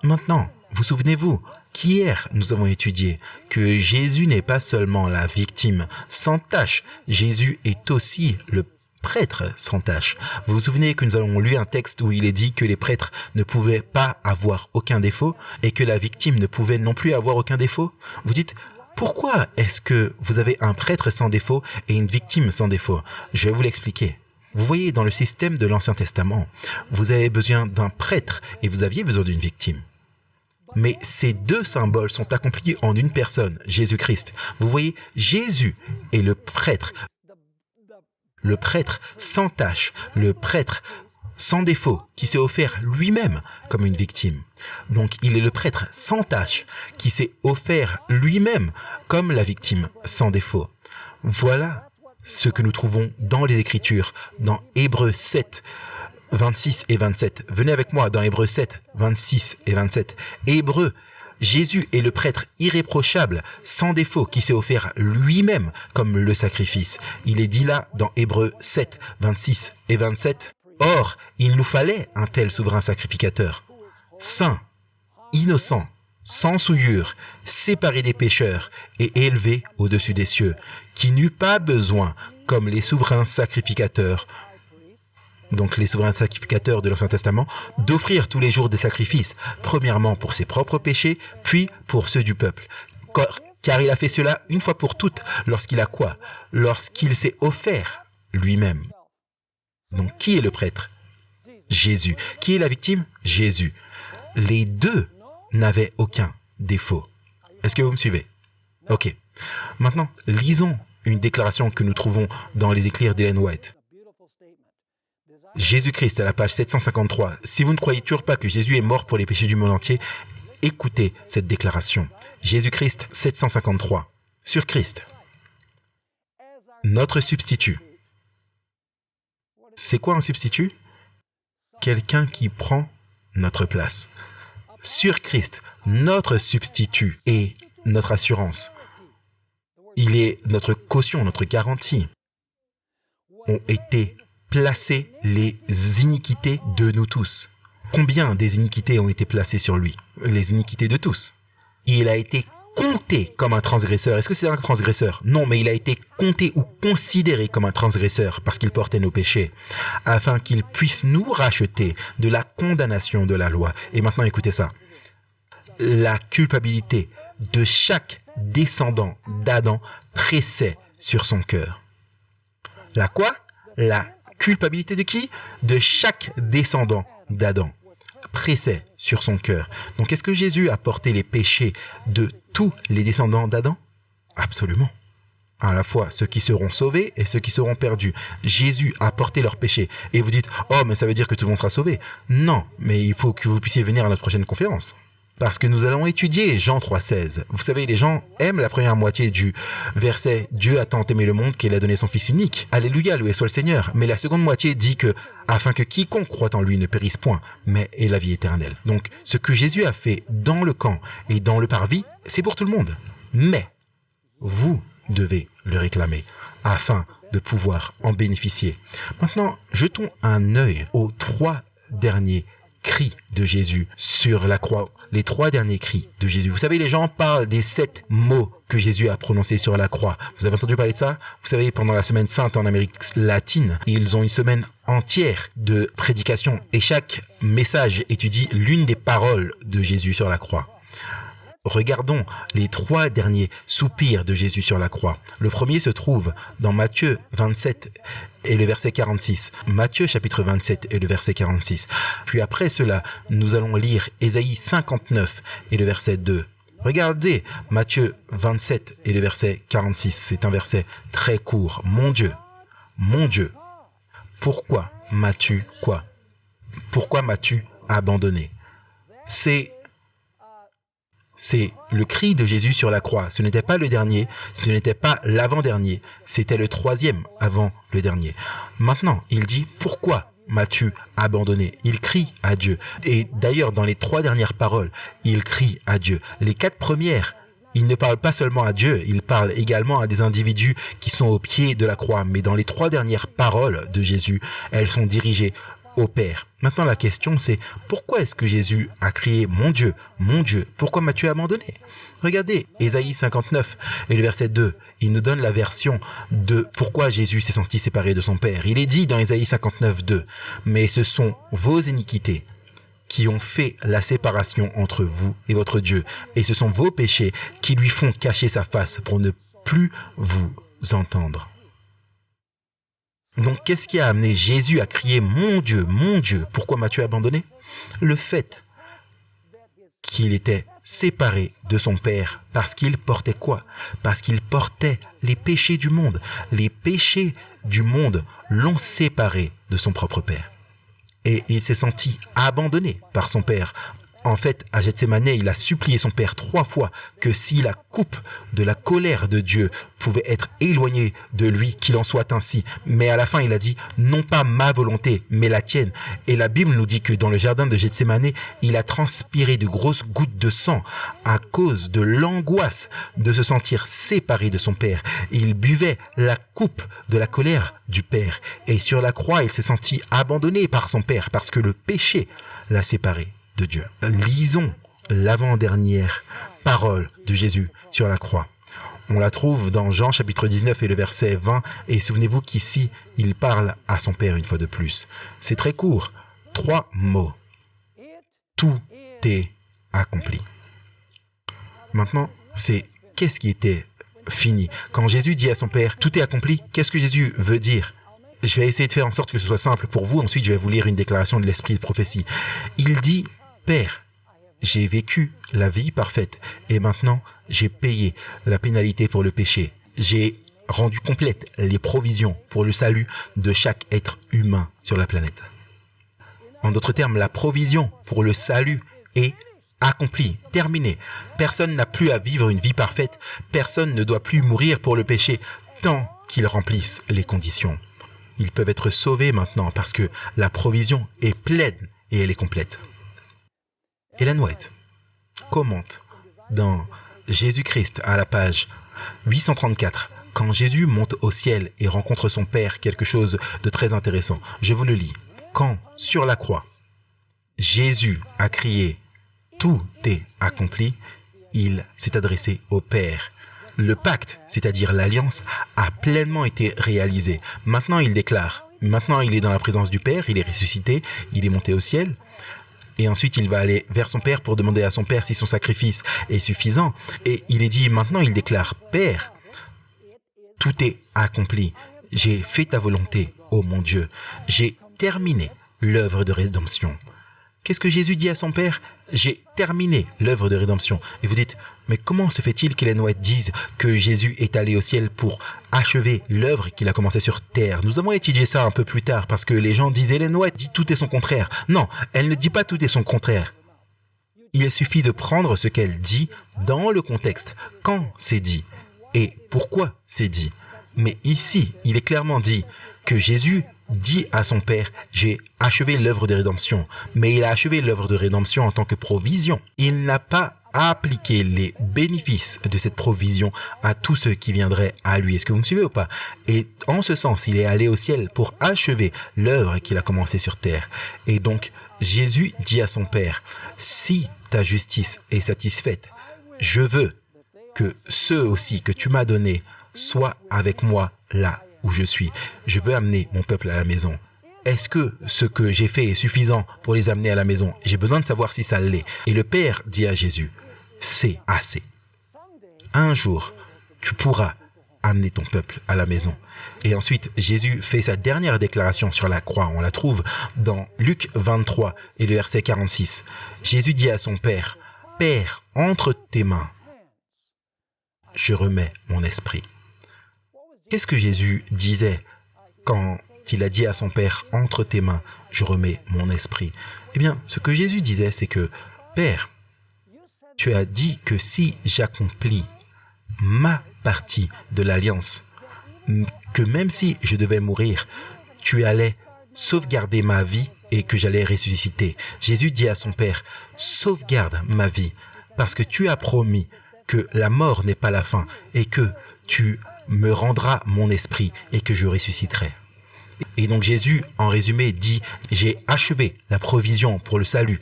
Maintenant, vous souvenez-vous qu'hier nous avons étudié que Jésus n'est pas seulement la victime sans tache, Jésus est aussi le prêtre sans tache. Vous vous souvenez que nous avons lu un texte où il est dit que les prêtres ne pouvaient pas avoir aucun défaut et que la victime ne pouvait non plus avoir aucun défaut? Vous dites, pourquoi est-ce que vous avez un prêtre sans défaut et une victime sans défaut? Je vais vous l'expliquer. Vous voyez, dans le système de l'Ancien Testament, vous avez besoin d'un prêtre et vous aviez besoin d'une victime. Mais ces deux symboles sont accomplis en une personne, Jésus-Christ. Vous voyez, Jésus est le prêtre sans tache, le prêtre sans défaut, qui s'est offert lui-même comme une victime. Donc, il est le prêtre sans tache, qui s'est offert lui-même comme la victime sans défaut. Voilà ce que nous trouvons dans les Écritures, dans Hébreux 7, 26 et 27. Venez avec moi dans Hébreux 7, 26 et 27. Hébreux, Jésus est le prêtre irréprochable, sans défaut, qui s'est offert lui-même comme le sacrifice. Il est dit là dans Hébreux 7, 26 et 27. Or, il nous fallait un tel souverain sacrificateur, saint, innocent, sans souillure, séparé des pécheurs et élevé au-dessus des cieux, qui n'eut pas besoin, comme les souverains sacrificateurs, donc les souverains sacrificateurs de l'Ancien Testament, d'offrir tous les jours des sacrifices, premièrement pour ses propres péchés, puis pour ceux du peuple. Car il a fait cela une fois pour toutes, lorsqu'il a quoi? Lorsqu'il s'est offert lui-même. Donc qui est le prêtre? Jésus. Qui est la victime? Jésus. Les deux n'avaient aucun défaut. Est-ce que vous me suivez? Ok. Maintenant, lisons une déclaration que nous trouvons dans les écrits d'Ellen White. Jésus-Christ à la page 753. Si vous ne croyez toujours pas que Jésus est mort pour les péchés du monde entier, écoutez cette déclaration. Jésus-Christ 753. Sur Christ. Notre substitut. C'est quoi un substitut? Quelqu'un qui prend notre place. Sur Christ, notre substitut et notre assurance. Il est notre caution, notre garantie. Ont été placer les iniquités de nous tous. Combien des iniquités ont été placées sur lui? Les iniquités de tous. Il a été compté comme un transgresseur. Est-ce que c'est un transgresseur? Non, mais il a été compté ou considéré comme un transgresseur parce qu'il portait nos péchés, afin qu'il puisse nous racheter de la condamnation de la loi. Et maintenant, écoutez ça. La culpabilité de chaque descendant d'Adam pressait sur son cœur. La quoi? La culpabilité de qui? De chaque descendant d'Adam pressait sur son cœur. Donc, est-ce que Jésus a porté les péchés de tous les descendants d'Adam? Absolument. À la fois ceux qui seront sauvés et ceux qui seront perdus. Jésus a porté leurs péchés. Et vous dites, oh, mais ça veut dire que tout le monde sera sauvé. Non, mais il faut que vous puissiez venir à notre prochaine conférence. Parce que nous allons étudier Jean 3,16. Vous savez, les gens aiment la première moitié du verset « Dieu a tant aimé le monde qu'il a donné son Fils unique ». Alléluia, loué soit le Seigneur. Mais la seconde moitié dit que « Afin que quiconque croit en lui ne périsse point, mais ait la vie éternelle ». Donc, ce que Jésus a fait dans le camp et dans le parvis, c'est pour tout le monde. Mais vous devez le réclamer afin de pouvoir en bénéficier. Maintenant, jetons un œil aux 3 derniers cris de Jésus sur la croix, les 3 derniers cris de Jésus. Vous savez, les gens parlent des 7 mots que Jésus a prononcés sur la croix. Vous avez entendu parler de ça? Vous savez, pendant la semaine sainte en Amérique latine, ils ont une semaine entière de prédication et chaque message étudie l'une des paroles de Jésus sur la croix. Regardons les 3 derniers soupirs de Jésus sur la croix. Le premier se trouve dans Matthieu 27 et le verset 46. Matthieu chapitre 27 et le verset 46. Puis après cela, nous allons lire Ésaïe 59 et le verset 2. Regardez Matthieu 27 et le verset 46. C'est un verset très court. Mon Dieu, pourquoi m'as-tu quoi? Pourquoi m'as-tu abandonné? C'est le cri de Jésus sur la croix. Ce n'était pas le dernier, ce n'était pas l'avant-dernier, c'était le 3e avant le dernier. Maintenant, il dit « Pourquoi m'as-tu abandonné ?» Il crie à Dieu. Et d'ailleurs, dans les 3 dernières paroles, il crie à Dieu. Les 4 premières, il ne parle pas seulement à Dieu, il parle également à des individus qui sont au pied de la croix. Mais dans les 3 dernières paroles de Jésus, elles sont dirigées au Père. Maintenant, la question c'est, pourquoi est-ce que Jésus a crié « Mon Dieu, pourquoi m'as-tu abandonné ?» Regardez, Ésaïe 59 et le verset 2, il nous donne la version de pourquoi Jésus s'est senti séparé de son Père. Il est dit dans Ésaïe 59, 2, « Mais ce sont vos iniquités qui ont fait la séparation entre vous et votre Dieu, et ce sont vos péchés qui lui font cacher sa face pour ne plus vous entendre. » Donc, qu'est-ce qui a amené Jésus à crier « Mon Dieu, pourquoi m'as-tu abandonné ?» Le fait qu'il était séparé de son Père parce qu'il portait quoi? Parce qu'il portait les péchés du monde. Les péchés du monde l'ont séparé de son propre Père. Et il s'est senti abandonné par son Père. En fait, à Gethsémane, il a supplié son Père 3 fois que si la coupe de la colère de Dieu pouvait être éloignée de lui, qu'il en soit ainsi. Mais à la fin, il a dit, non pas ma volonté, mais la tienne. Et la Bible nous dit que dans le jardin de Gethsémane, il a transpiré de grosses gouttes de sang à cause de l'angoisse de se sentir séparé de son Père. Il buvait la coupe de la colère du Père. Et sur la croix, il s'est senti abandonné par son Père parce que le péché l'a séparé de Dieu. Lisons l'avant-dernière parole de Jésus sur la croix. On la trouve dans Jean chapitre 19 et le verset 20. Et souvenez-vous qu'ici, il parle à son Père une fois de plus. C'est très court. 3 mots. Tout est accompli. Maintenant, c'est qu'est-ce qui était fini? Quand Jésus dit à son Père, tout est accompli, qu'est-ce que Jésus veut dire? Je vais essayer de faire en sorte que ce soit simple pour vous. Ensuite, je vais vous lire une déclaration de l'esprit de prophétie. Il dit, Père, j'ai vécu la vie parfaite et maintenant j'ai payé la pénalité pour le péché. J'ai rendu complète les provisions pour le salut de chaque être humain sur la planète. En d'autres termes, la provision pour le salut est accomplie, terminée. Personne n'a plus à vivre une vie parfaite. Personne ne doit plus mourir pour le péché tant qu'ils remplissent les conditions. Ils peuvent être sauvés maintenant parce que la provision est pleine et elle est complète. Ellen White commente dans Jésus-Christ à la page 834, quand Jésus monte au ciel et rencontre son Père, quelque chose de très intéressant. Je vous le lis. Quand, sur la croix, Jésus a crié « Tout est accompli », il s'est adressé au Père. Le pacte, c'est-à-dire l'alliance, a pleinement été réalisé. Maintenant, il déclare, maintenant il est dans la présence du Père, il est ressuscité, il est monté au ciel. Et ensuite, il va aller vers son Père pour demander à son Père si son sacrifice est suffisant. Et il est dit, maintenant, il déclare, « Père, tout est accompli. J'ai fait ta volonté, ô mon Dieu. J'ai terminé l'œuvre de rédemption. » Qu'est-ce que Jésus dit à son Père? J'ai terminé l'œuvre de rédemption. Et vous dites, mais comment se fait-il qu'Ellen White dise que Jésus est allé au ciel pour achever l'œuvre qu'il a commencée sur terre? Nous avons étudié ça un peu plus tard parce que les gens disent, Ellen White dit tout est son contraire. Non, elle ne dit pas tout est son contraire. Il suffit de prendre ce qu'elle dit dans le contexte, quand c'est dit et pourquoi c'est dit. Mais ici, il est clairement dit que Jésus dit à son Père, j'ai achevé l'œuvre de rédemption. Mais il a achevé l'œuvre de rédemption en tant que provision. Il n'a pas appliqué les bénéfices de cette provision à tous ceux qui viendraient à lui. Est-ce que vous me suivez ou pas? Et en ce sens, il est allé au ciel pour achever l'œuvre qu'il a commencée sur terre. Et donc, Jésus dit à son Père, si ta justice est satisfaite, je veux que ceux aussi que tu m'as donnés soient avec moi là où je suis. Je veux amener mon peuple à la maison. Est-ce que ce que j'ai fait est suffisant pour les amener à la maison? J'ai besoin de savoir si ça l'est. Et le Père dit à Jésus, c'est assez. Un jour, tu pourras amener ton peuple à la maison. Et ensuite, Jésus fait sa dernière déclaration sur la croix. On la trouve dans Luc 23 et le verset 46. Jésus dit à son Père, « Père, entre tes mains, je remets mon esprit. » Qu'est-ce que Jésus disait quand il a dit à son Père, « Entre tes mains, je remets mon esprit » ? Eh bien, ce que Jésus disait, c'est que, « Père, tu as dit que si j'accomplis ma partie de l'alliance, que même si je devais mourir, tu allais sauvegarder ma vie et que j'allais ressusciter. » Jésus dit à son Père, « Sauvegarde ma vie, parce que tu as promis que la mort n'est pas la fin et que tu me rendras mon esprit et que je ressusciterai. » Et donc Jésus, en résumé, dit, j'ai achevé la provision pour le salut.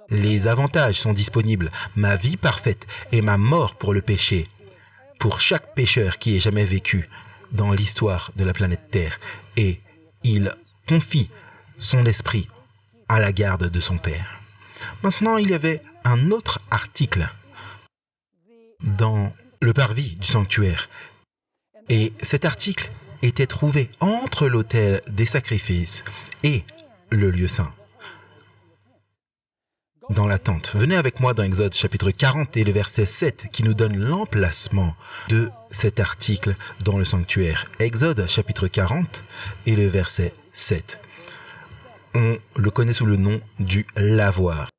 Les avantages sont disponibles, ma vie parfaite et ma mort pour le péché, pour chaque pécheur qui ait jamais vécu dans l'histoire de la planète Terre. Et il confie son esprit à la garde de son Père. Maintenant, il y avait un autre article dans le parvis du sanctuaire. Et cet article était trouvé entre l'autel des sacrifices et le lieu saint, dans la tente. Venez avec moi dans Exode chapitre 40 et le verset 7 qui nous donne l'emplacement de cet article dans le sanctuaire. Exode chapitre 40 et le verset 7. On le connaît sous le nom du lavoir.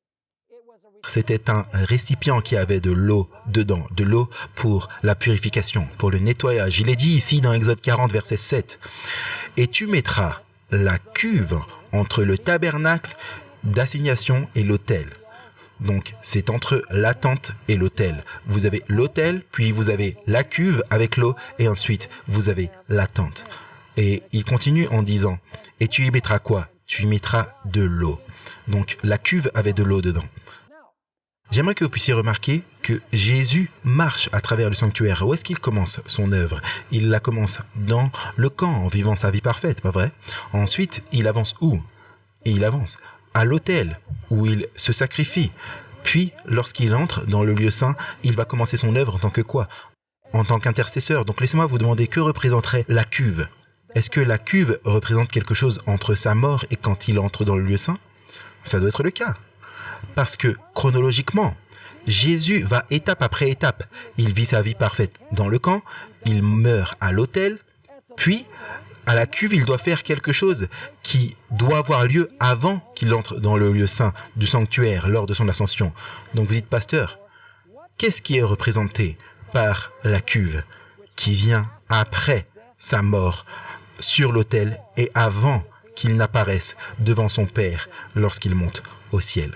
C'était un récipient qui avait de l'eau dedans, de l'eau pour la purification, pour le nettoyage. Il est dit ici dans Exode 40, verset 7. « Et tu mettras la cuve entre le tabernacle d'assignation et l'autel. » Donc, c'est entre la tente et l'autel. Vous avez l'autel, puis vous avez la cuve avec l'eau, et ensuite, vous avez la tente. Et il continue en disant, « Et tu y mettras quoi? Tu y mettras de l'eau. » Donc, la cuve avait de l'eau dedans. J'aimerais que vous puissiez remarquer que Jésus marche à travers le sanctuaire. Où est-ce qu'il commence son œuvre? Il la commence dans le camp, en vivant sa vie parfaite, pas vrai? Ensuite, il avance où? Et il avance à l'autel, où il se sacrifie. Puis, lorsqu'il entre dans le lieu saint, il va commencer son œuvre en tant que quoi? En tant qu'intercesseur. Donc, laissez-moi vous demander, que représenterait la cuve? Est-ce que la cuve représente quelque chose entre sa mort et quand il entre dans le lieu saint? Ça doit être le cas. Parce que, chronologiquement, Jésus va étape après étape. Il vit sa vie parfaite dans le camp, il meurt à l'autel, puis, à la cuve, il doit faire quelque chose qui doit avoir lieu avant qu'il entre dans le lieu saint du sanctuaire lors de son ascension. Donc vous dites, pasteur, qu'est-ce qui est représenté par la cuve qui vient après sa mort sur l'autel et avant qu'il n'apparaisse devant son Père lorsqu'il monte au ciel?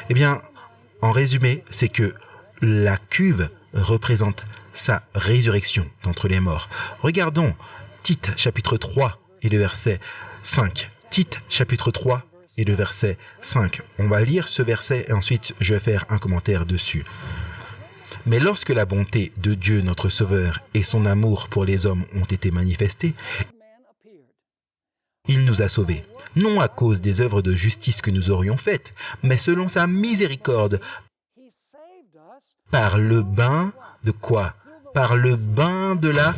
Eh bien, en résumé, c'est que la cuve représente sa résurrection d'entre les morts. Regardons Tite chapitre 3 et le verset 5. Tite chapitre 3 et le verset 5. On va lire ce verset et ensuite je vais faire un commentaire dessus. Mais lorsque la bonté de Dieu notre Sauveur et son amour pour les hommes ont été manifestés, il nous a sauvés, non à cause des œuvres de justice que nous aurions faites, mais selon sa miséricorde, par le bain de quoi? Par le bain de la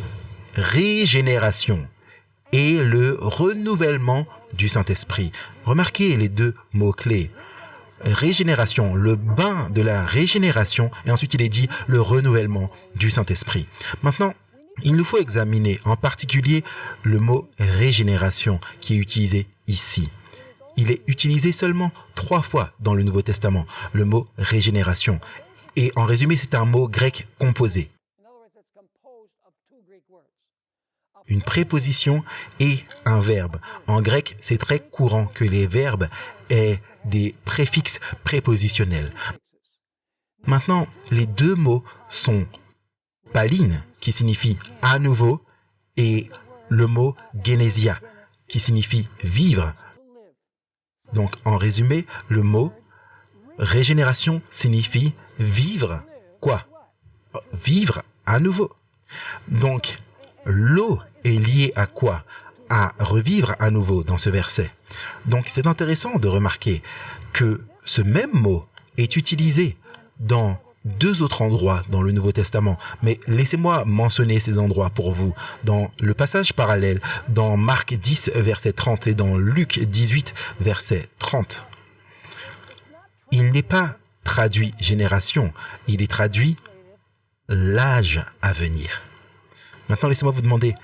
régénération et le renouvellement du Saint-Esprit. Remarquez les deux mots-clés. Régénération, le bain de la régénération, et ensuite il est dit le renouvellement du Saint-Esprit. Maintenant, il nous faut examiner en particulier le mot régénération qui est utilisé ici. Il est utilisé seulement 3 fois dans le Nouveau Testament, le mot régénération. Et en résumé, c'est un mot grec composé. Une préposition et un verbe. En grec, c'est très courant que les verbes aient des préfixes prépositionnels. Maintenant, les deux mots sont paline, qui signifie à nouveau, et le mot genesia, qui signifie vivre. Donc, en résumé, le mot régénération signifie vivre quoi? Vivre à nouveau. Donc, l'eau est liée à quoi? À revivre à nouveau dans ce verset. Donc, c'est intéressant de remarquer que ce même mot est utilisé dans 2 autres endroits dans le Nouveau Testament. Mais laissez-moi mentionner ces endroits pour vous. Dans le passage parallèle, dans Marc 10, verset 30 et dans Luc 18, verset 30. Il n'est pas traduit génération, il est traduit l'âge à venir. Maintenant, laissez-moi vous demander,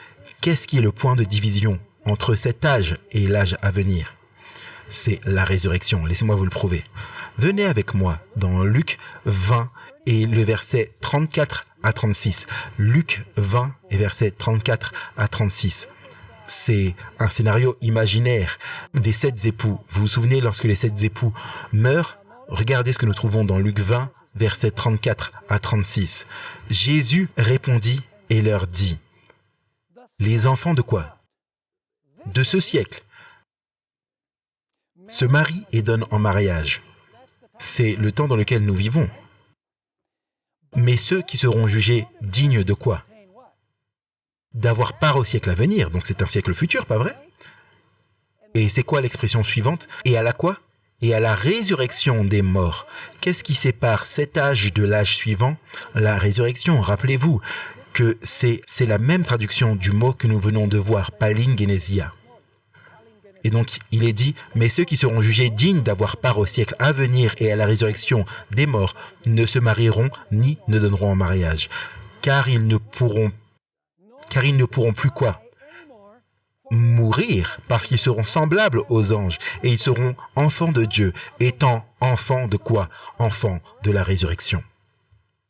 qu'est-ce qui est le point de division entre cet âge et l'âge à venir? C'est la résurrection. Laissez-moi vous le prouver. Venez avec moi dans Luc 20 et le verset 34 à 36. Luc 20 et verset 34 à 36. C'est un scénario imaginaire des 7 époux. Vous vous souvenez, lorsque les 7 époux meurent, regardez ce que nous trouvons dans Luc 20, verset 34 à 36. Jésus répondit et leur dit, « Les enfants de quoi? De ce siècle se marient et donnent en mariage. C'est le temps dans lequel nous vivons. Mais ceux qui seront jugés dignes de quoi? D'avoir part au siècle à venir. Donc c'est un siècle futur, pas vrai? Et c'est quoi l'expression suivante? Et à la quoi? Et à la résurrection des morts. Qu'est-ce qui sépare cet âge de l'âge suivant? La résurrection, rappelez-vous que c'est la même traduction du mot que nous venons de voir, palingenesia. Et donc, il est dit, mais ceux qui seront jugés dignes d'avoir part au siècle à venir et à la résurrection des morts ne se marieront ni ne donneront en mariage, car ils ne pourront plus quoi? Mourir, parce qu'ils seront semblables aux anges et ils seront enfants de Dieu, étant enfants de quoi? Enfants de la résurrection.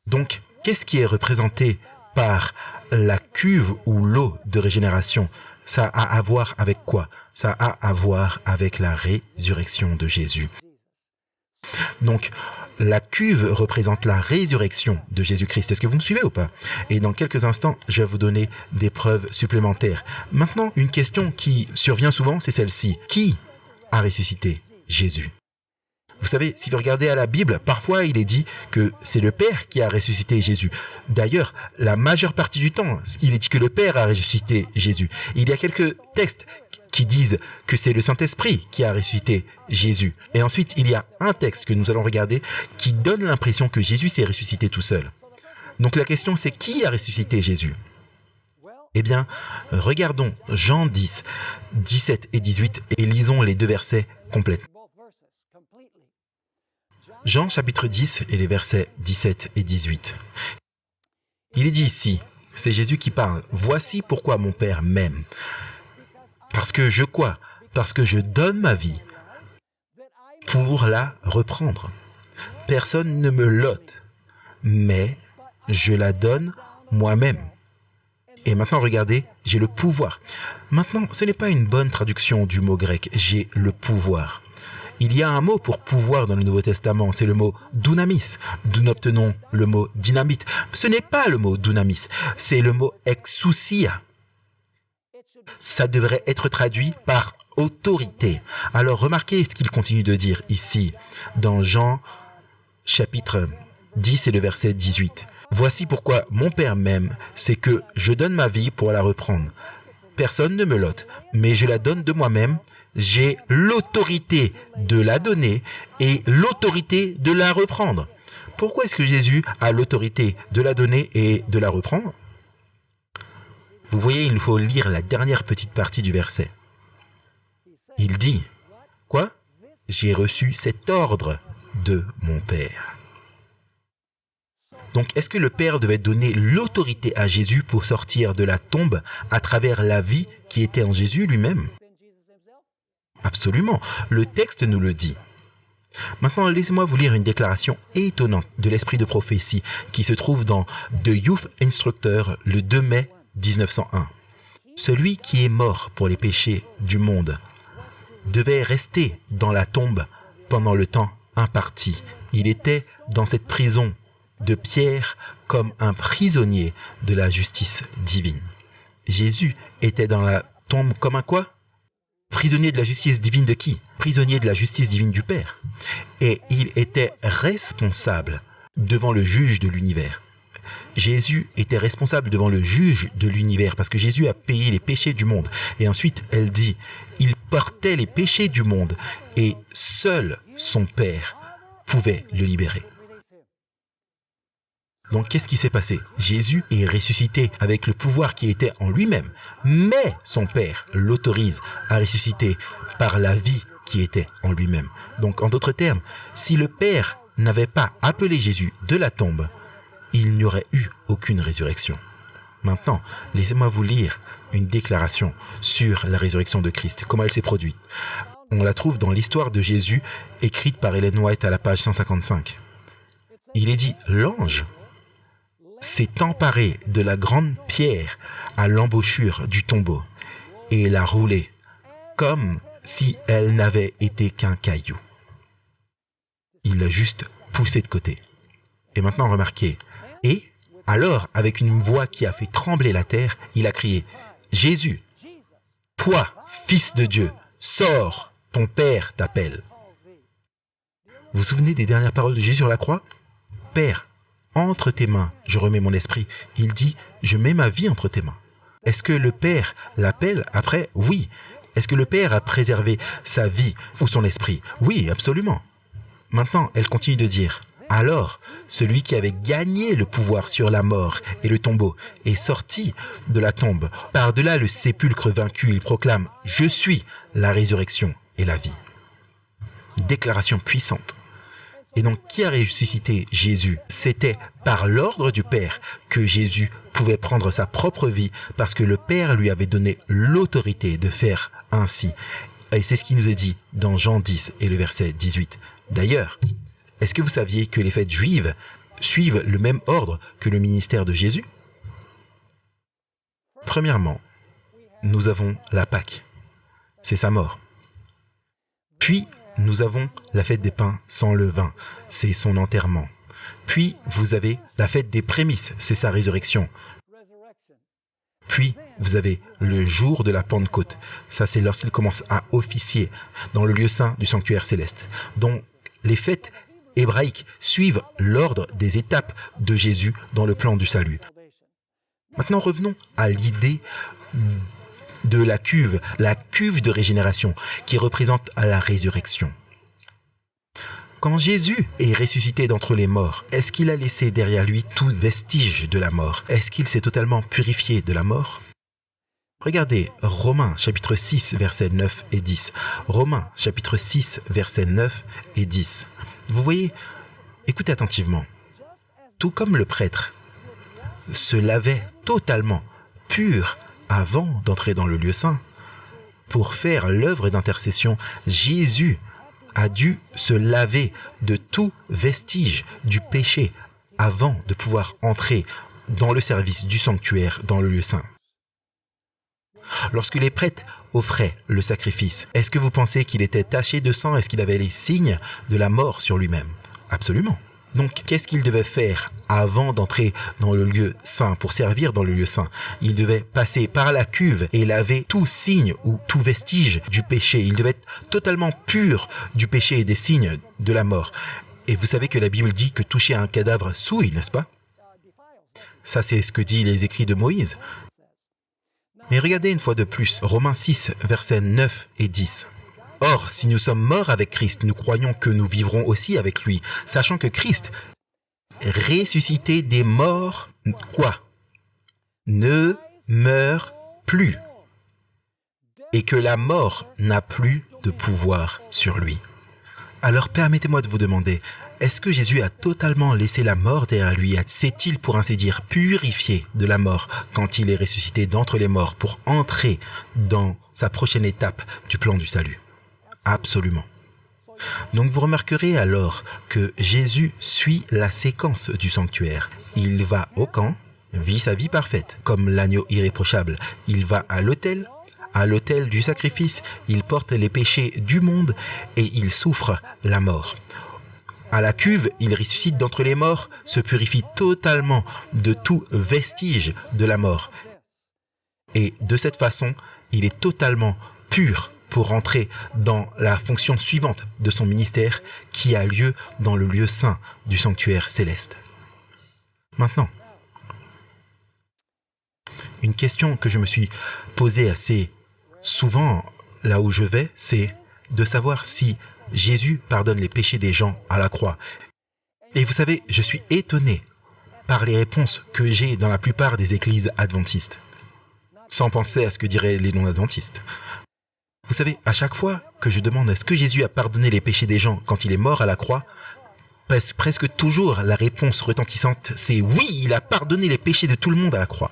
Donc, qu'est-ce qui est représenté par la cuve ou l'eau de régénération? Ça a à voir avec quoi? Ça a à voir avec la résurrection de Jésus. Donc, la cuve représente la résurrection de Jésus-Christ. Est-ce que vous me suivez ou pas? Et dans quelques instants, je vais vous donner des preuves supplémentaires. Maintenant, une question qui survient souvent, c'est celle-ci. Qui a ressuscité Jésus? Vous savez, si vous regardez à la Bible, parfois il est dit que c'est le Père qui a ressuscité Jésus. D'ailleurs, la majeure partie du temps, il est dit que le Père a ressuscité Jésus. Il y a quelques textes qui disent que c'est le Saint-Esprit qui a ressuscité Jésus. Et ensuite, il y a un texte que nous allons regarder qui donne l'impression que Jésus s'est ressuscité tout seul. Donc la question, c'est qui a ressuscité Jésus? Eh bien, regardons Jean 10, 17 et 18 et lisons les 2 versets complètement. Jean chapitre 10 et les versets 17 et 18. Il est dit ici, c'est Jésus qui parle, « Voici pourquoi mon Père m'aime. Parce que je quoi? Parce que je donne ma vie pour la reprendre. Personne ne me l'ôte, mais je la donne moi-même. » Et maintenant, regardez, j'ai le pouvoir. Maintenant, ce n'est pas une bonne traduction du mot grec, j'ai le pouvoir. Il y a un mot pour pouvoir dans le Nouveau Testament, c'est le mot dunamis, d'où nous obtenons le mot dynamite. Ce n'est pas le mot dunamis, c'est le mot exousia. Ça devrait être traduit par autorité. Alors remarquez ce qu'il continue de dire ici, dans Jean chapitre 10 et le verset 18. Voici pourquoi mon Père m'aime, c'est que je donne ma vie pour la reprendre. Personne ne me l'ôte, mais je la donne de moi-même. J'ai l'autorité de la donner et l'autorité de la reprendre. Pourquoi est-ce que Jésus a l'autorité de la donner et de la reprendre? Vous voyez, il nous faut lire la dernière petite partie du verset. Il dit, quoi? J'ai reçu cet ordre de mon Père. Donc, est-ce que le Père devait donner l'autorité à Jésus pour sortir de la tombe à travers la vie qui était en Jésus lui-même? Absolument, le texte nous le dit. Maintenant, laissez-moi vous lire une déclaration étonnante de l'esprit de prophétie qui se trouve dans The Youth Instructor le 2 mai 1901. Celui qui est mort pour les péchés du monde devait rester dans la tombe pendant le temps imparti. Il était dans cette prison de pierre comme un prisonnier de la justice divine. Jésus était dans la tombe comme un quoi? Prisonnier de la justice divine de qui? Prisonnier de la justice divine du Père. Et il était responsable devant le juge de l'univers. Jésus était responsable devant le juge de l'univers parce que Jésus a payé les péchés du monde. Et ensuite, elle dit, il portait les péchés du monde et seul son Père pouvait le libérer. Donc, qu'est-ce qui s'est passé? Jésus est ressuscité avec le pouvoir qui était en lui-même, mais son Père l'autorise à ressusciter par la vie qui était en lui-même. Donc, en d'autres termes, si le Père n'avait pas appelé Jésus de la tombe, il n'y aurait eu aucune résurrection. Maintenant, laissez-moi vous lire une déclaration sur la résurrection de Christ, comment elle s'est produite. On la trouve dans l'histoire de Jésus, écrite par Ellen White à la page 155. Il est dit, l'ange s'est emparé de la grande pierre à l'embouchure du tombeau et l'a roulée comme si elle n'avait été qu'un caillou. Il l'a juste poussé de côté. Et maintenant, remarquez. Et alors, avec une voix qui a fait trembler la terre, il a crié, « Jésus, toi, Fils de Dieu, sors, ton Père t'appelle. » Vous vous souvenez des dernières paroles de Jésus sur la croix? « Père, entre tes mains, je remets mon esprit. » Il dit, « Je mets ma vie entre tes mains. » Est-ce que le Père l'appelle après? Oui. Est-ce que le Père a préservé sa vie ou son esprit? Oui, absolument. Maintenant, elle continue de dire, « Alors, celui qui avait gagné le pouvoir sur la mort et le tombeau est sorti de la tombe. Par-delà le sépulcre vaincu, il proclame, « Je suis la résurrection et la vie. » Déclaration puissante. Et donc, qui a ressuscité Jésus? C'était par l'ordre du Père que Jésus pouvait prendre sa propre vie parce que le Père lui avait donné l'autorité de faire ainsi. Et c'est ce qui nous est dit dans Jean 10 et le verset 18. D'ailleurs, est-ce que vous saviez que les fêtes juives suivent le même ordre que le ministère de Jésus? Premièrement, nous avons la Pâque. C'est sa mort. Puis, nous avons la fête des pains sans levain, c'est son enterrement. Puis, vous avez la fête des prémices, c'est sa résurrection. Puis, vous avez le jour de la Pentecôte, ça c'est lorsqu'il commence à officier dans le lieu saint du sanctuaire céleste. Donc, les fêtes hébraïques suivent l'ordre des étapes de Jésus dans le plan du salut. Maintenant, revenons à l'idée de la cuve de régénération qui représente la résurrection. Quand Jésus est ressuscité d'entre les morts, est-ce qu'il a laissé derrière lui tout vestige de la mort? Est-ce qu'il s'est totalement purifié de la mort? Regardez Romains chapitre 6 versets 9 et 10. Romains chapitre 6 versets 9 et 10. Vous voyez, écoutez attentivement. Tout comme le prêtre se lavait totalement pur avant d'entrer dans le lieu saint, pour faire l'œuvre d'intercession, Jésus a dû se laver de tout vestige du péché avant de pouvoir entrer dans le service du sanctuaire, dans le lieu saint. Lorsque les prêtres offraient le sacrifice, est-ce que vous pensez qu'il était taché de sang? Est-ce qu'il avait les signes de la mort sur lui-même? Absolument. Donc, qu'est-ce qu'il devait faire avant d'entrer dans le lieu saint, pour servir dans le lieu saint? Il devait passer par la cuve et laver tout signe ou tout vestige du péché. Il devait être totalement pur du péché et des signes de la mort. Et vous savez que la Bible dit que toucher un cadavre souille, n'est-ce pas? Ça, c'est ce que disent les écrits de Moïse. Mais regardez une fois de plus, Romains 6, versets 9 et 10. Or, si nous sommes morts avec Christ, nous croyons que nous vivrons aussi avec lui, sachant que Christ, ressuscité des morts, quoi? Ne meurt plus. Et que la mort n'a plus de pouvoir sur lui. Alors permettez-moi de vous demander, est-ce que Jésus a totalement laissé la mort derrière lui? S'est-il, pour ainsi dire, purifié de la mort quand il est ressuscité d'entre les morts pour entrer dans sa prochaine étape du plan du salut? Absolument. Donc vous remarquerez alors que Jésus suit la séquence du sanctuaire. Il va au camp, vit sa vie parfaite, comme l'agneau irréprochable. Il va à l'autel du sacrifice, il porte les péchés du monde et il souffre la mort. À la cuve, il ressuscite d'entre les morts, se purifie totalement de tout vestige de la mort. Et de cette façon, il est totalement pur pour entrer dans la fonction suivante de son ministère qui a lieu dans le lieu saint du sanctuaire céleste. Maintenant, une question que je me suis posée assez souvent là où je vais, c'est de savoir si Jésus pardonne les péchés des gens à la croix. Et vous savez, je suis étonné par les réponses que j'ai dans la plupart des églises adventistes, sans penser à ce que diraient les non-adventistes. Vous savez, à chaque fois que je demande est-ce que Jésus a pardonné les péchés des gens quand il est mort à la croix, presque toujours la réponse retentissante, c'est oui, il a pardonné les péchés de tout le monde à la croix.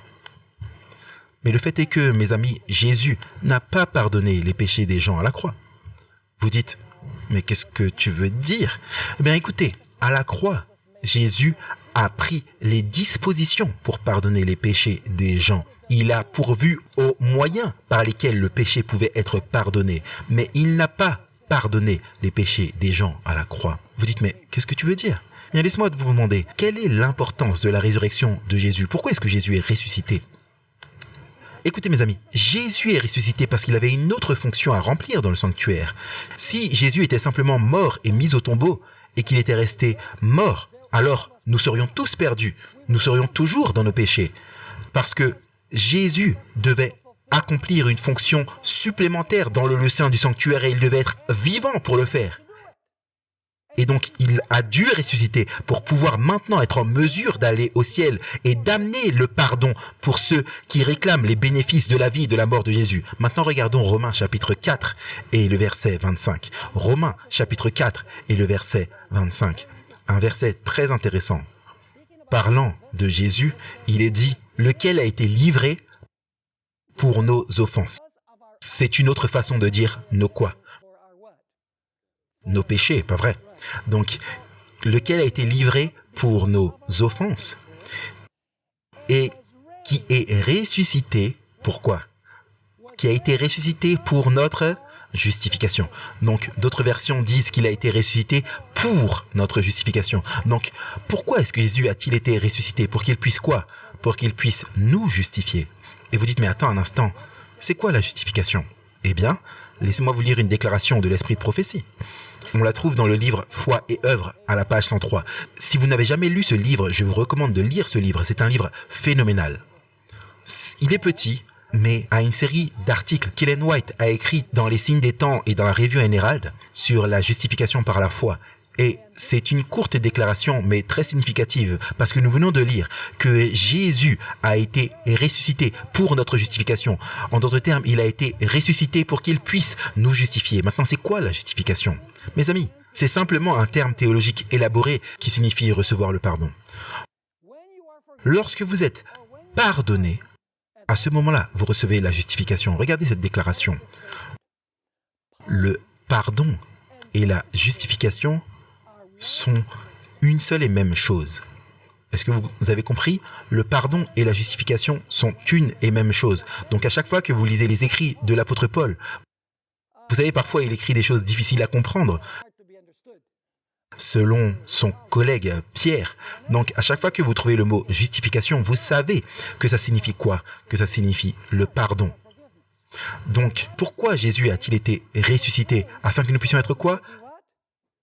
Mais le fait est que, mes amis, Jésus n'a pas pardonné les péchés des gens à la croix. Vous dites, mais qu'est-ce que tu veux dire? Eh bien écoutez, à la croix, Jésus a pris les dispositions pour pardonner les péchés des gens. Il a pourvu aux moyens par lesquels le péché pouvait être pardonné. Mais il n'a pas pardonné les péchés des gens à la croix. Vous dites, mais qu'est-ce que tu veux dire? Bien, laisse-moi vous demander, quelle est l'importance de la résurrection de Jésus? Pourquoi est-ce que Jésus est ressuscité? Écoutez mes amis, Jésus est ressuscité parce qu'il avait une autre fonction à remplir dans le sanctuaire. Si Jésus était simplement mort et mis au tombeau, et qu'il était resté mort, alors nous serions tous perdus, nous serions toujours dans nos péchés. Parce que Jésus devait accomplir une fonction supplémentaire dans le lieu saint du sanctuaire et il devait être vivant pour le faire. Et donc, il a dû ressusciter pour pouvoir maintenant être en mesure d'aller au ciel et d'amener le pardon pour ceux qui réclament les bénéfices de la vie et de la mort de Jésus. Maintenant, regardons Romains chapitre 4 et le verset 25. Romains chapitre 4 et le verset 25. Un verset très intéressant. Parlant de Jésus, il est dit « lequel a été livré pour nos offenses ». C'est une autre façon de dire « nos quoi ». Nos péchés, pas vrai? Donc, lequel a été livré pour nos offenses et qui est ressuscité, pourquoi? Qui a été ressuscité pour notre justification. Donc, d'autres versions disent qu'il a été ressuscité pour notre justification. Donc, pourquoi est-ce que Jésus a-t-il été ressuscité? Pour qu'il puisse quoi? Pour qu'il puisse nous justifier. Et vous dites, mais attends un instant, c'est quoi la justification? Eh bien, laissez-moi vous lire une déclaration de l'esprit de prophétie. On la trouve dans le livre Foi et œuvre à la page 103. Si vous n'avez jamais lu ce livre, je vous recommande de lire ce livre. C'est un livre phénoménal. Il est petit, mais a une série d'articles qu'Ellen White a écrits dans les Signes des Temps et dans la Revue Herald sur la justification par la foi. Et c'est une courte déclaration, mais très significative, parce que nous venons de lire que Jésus a été ressuscité pour notre justification. En d'autres termes, il a été ressuscité pour qu'il puisse nous justifier. Maintenant, c'est quoi la justification? Mes amis, c'est simplement un terme théologique élaboré qui signifie recevoir le pardon. Lorsque vous êtes pardonné, à ce moment-là, vous recevez la justification. Regardez cette déclaration. Le pardon et la justification sont une seule et même chose. Est-ce que vous avez compris? Le pardon et la justification sont une et même chose. Donc à chaque fois que vous lisez les écrits de l'apôtre Paul, vous savez, parfois il écrit des choses difficiles à comprendre. selon son collègue Pierre. Donc, à chaque fois que vous trouvez le mot justification, vous savez que ça signifie quoi? Que ça signifie le pardon. Donc, pourquoi Jésus a-t-il été ressuscité? Afin que nous puissions être quoi?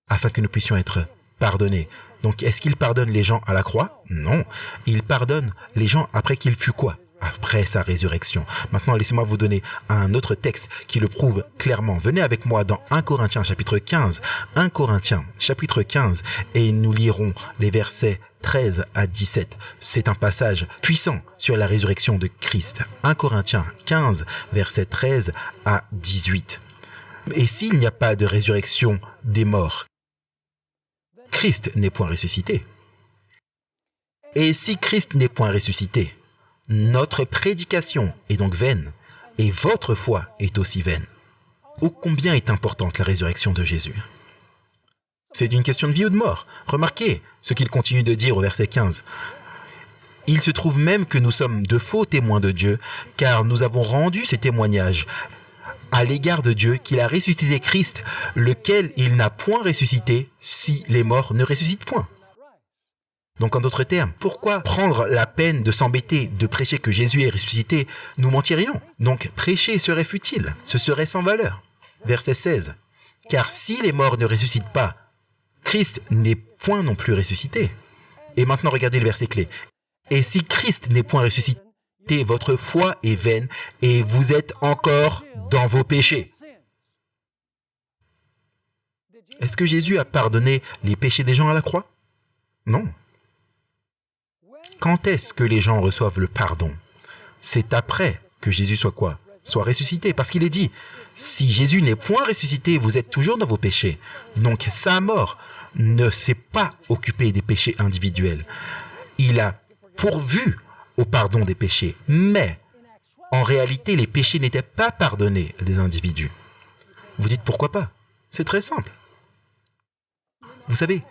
Afin que nous puissions être pardonnés. Donc, est-ce qu'il pardonne les gens à la croix? Non. Il pardonne les gens après qu'il fut quoi? Après sa résurrection. Maintenant, laissez-moi vous donner un autre texte qui le prouve clairement. Venez avec moi dans 1 Corinthiens chapitre 15. 1 Corinthiens chapitre 15 et nous lirons les versets 13 à 17. C'est un passage puissant sur la résurrection de Christ. 1 Corinthiens 15, versets 13 à 18. Et s'il n'y a pas de résurrection des morts, Christ n'est point ressuscité. Et si Christ n'est point ressuscité, notre prédication est donc vaine, et votre foi est aussi vaine. Ô combien est importante la résurrection de Jésus. C'est une question de vie ou de mort. Remarquez ce qu'il continue de dire au verset 15. Il se trouve même que nous sommes de faux témoins de Dieu, car nous avons rendu ce témoignage à l'égard de Dieu qu'il a ressuscité Christ, lequel il n'a point ressuscité si les morts ne ressuscitent point. Donc en d'autres termes, pourquoi prendre la peine de s'embêter de prêcher que Jésus est ressuscité? Nous mentirions. Donc prêcher serait futile, ce serait sans valeur. Verset 16. Car si les morts ne ressuscitent pas, Christ n'est point non plus ressuscité. Et maintenant regardez le verset clé. Et si Christ n'est point ressuscité, votre foi est vaine et vous êtes encore dans vos péchés. Est-ce que Jésus a pardonné les péchés des gens à la croix? Non. Quand est-ce que les gens reçoivent le pardon? C'est après que Jésus soit quoi? Soit ressuscité. Parce qu'il est dit, si Jésus n'est point ressuscité, vous êtes toujours dans vos péchés. Donc sa mort ne s'est pas occupée des péchés individuels. Il a pourvu au pardon des péchés. Mais en réalité, les péchés n'étaient pas pardonnés des individus. Vous dites pourquoi pas? C'est très simple. Vous savez,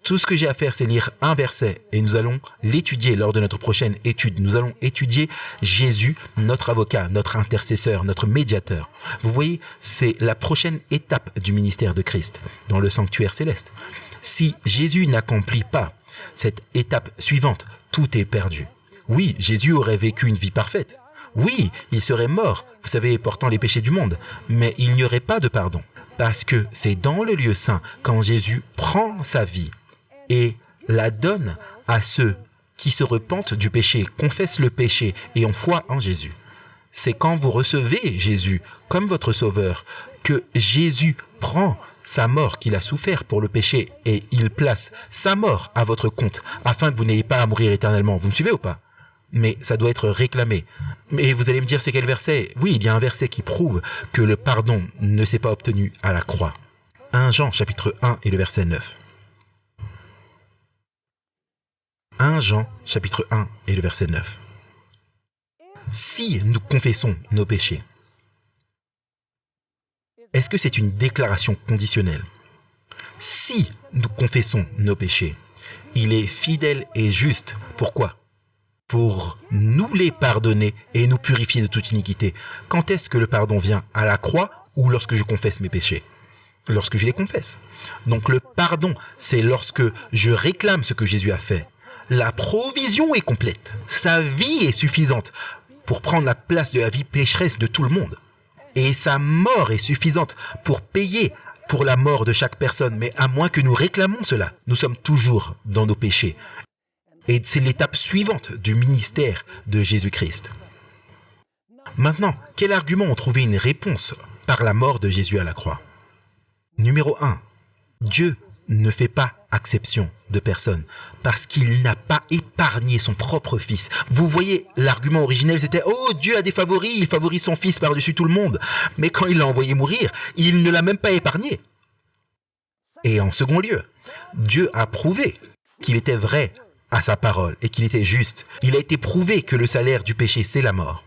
tout ce que j'ai à faire, c'est lire un verset et nous allons l'étudier lors de notre prochaine étude. Nous allons étudier Jésus, notre avocat, notre intercesseur, notre médiateur. Vous voyez, c'est la prochaine étape du ministère de Christ dans le sanctuaire céleste. Si Jésus n'accomplit pas cette étape suivante, tout est perdu. Oui, Jésus aurait vécu une vie parfaite. Oui, il serait mort, vous savez, portant les péchés du monde. Mais il n'y aurait pas de pardon. Parce que c'est dans le lieu saint, quand Jésus prend sa vie et la donne à ceux qui se repentent du péché, confessent le péché et ont foi en Jésus. C'est quand vous recevez Jésus comme votre sauveur que Jésus prend sa mort qu'il a souffert pour le péché et il place sa mort à votre compte afin que vous n'ayez pas à mourir éternellement. Vous me suivez ou pas? Mais ça doit être réclamé. Mais vous allez me dire, c'est quel verset? Oui, il y a un verset qui prouve que le pardon ne s'est pas obtenu à la croix. 1 Jean chapitre 1 et le verset 9. 1 Jean chapitre 1 et le verset 9. Si nous confessons nos péchés, est-ce que c'est une déclaration conditionnelle? Si nous confessons nos péchés, il est fidèle et juste. Pourquoi? Pour nous les pardonner et nous purifier de toute iniquité. Quand est-ce que le pardon vient? À la croix ou lorsque je confesse mes péchés? Lorsque je les confesse. Donc le pardon, c'est lorsque je réclame ce que Jésus a fait. La provision est complète. Sa vie est suffisante pour prendre la place de la vie pécheresse de tout le monde. Et sa mort est suffisante pour payer pour la mort de chaque personne. Mais à moins que nous réclamons cela, nous sommes toujours dans nos péchés. Et c'est l'étape suivante du ministère de Jésus-Christ. Maintenant, quel argument ont trouvé une réponse par la mort de Jésus à la croix? Numéro 1. Dieu ne fait pas exception de personne parce qu'il n'a pas épargné son propre fils. Vous voyez, l'argument originel c'était « Oh, Dieu a des favoris, il favorise son fils par-dessus tout le monde. » Mais quand il l'a envoyé mourir, il ne l'a même pas épargné. Et en second lieu, Dieu a prouvé qu'il était vrai à sa parole et qu'il était juste. Il a été prouvé que le salaire du péché, c'est la mort.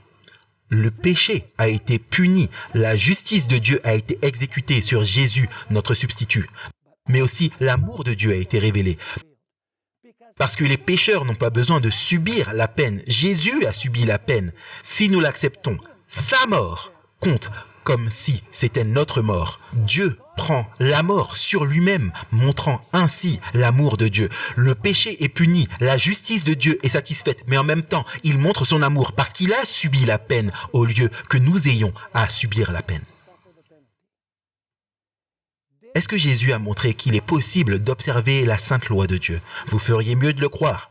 Le péché a été puni, la justice de Dieu a été exécutée sur Jésus, notre substitut. Mais aussi l'amour de Dieu a été révélé. Parce que les pécheurs n'ont pas besoin de subir la peine. Jésus a subi la peine. Si nous l'acceptons, sa mort compte comme si c'était notre mort. Dieu prend la mort sur lui-même, montrant ainsi l'amour de Dieu. Le péché est puni, la justice de Dieu est satisfaite, mais en même temps, il montre son amour parce qu'il a subi la peine au lieu que nous ayons à subir la peine. Est-ce que Jésus a montré qu'il est possible d'observer la sainte loi de Dieu? Vous feriez mieux de le croire.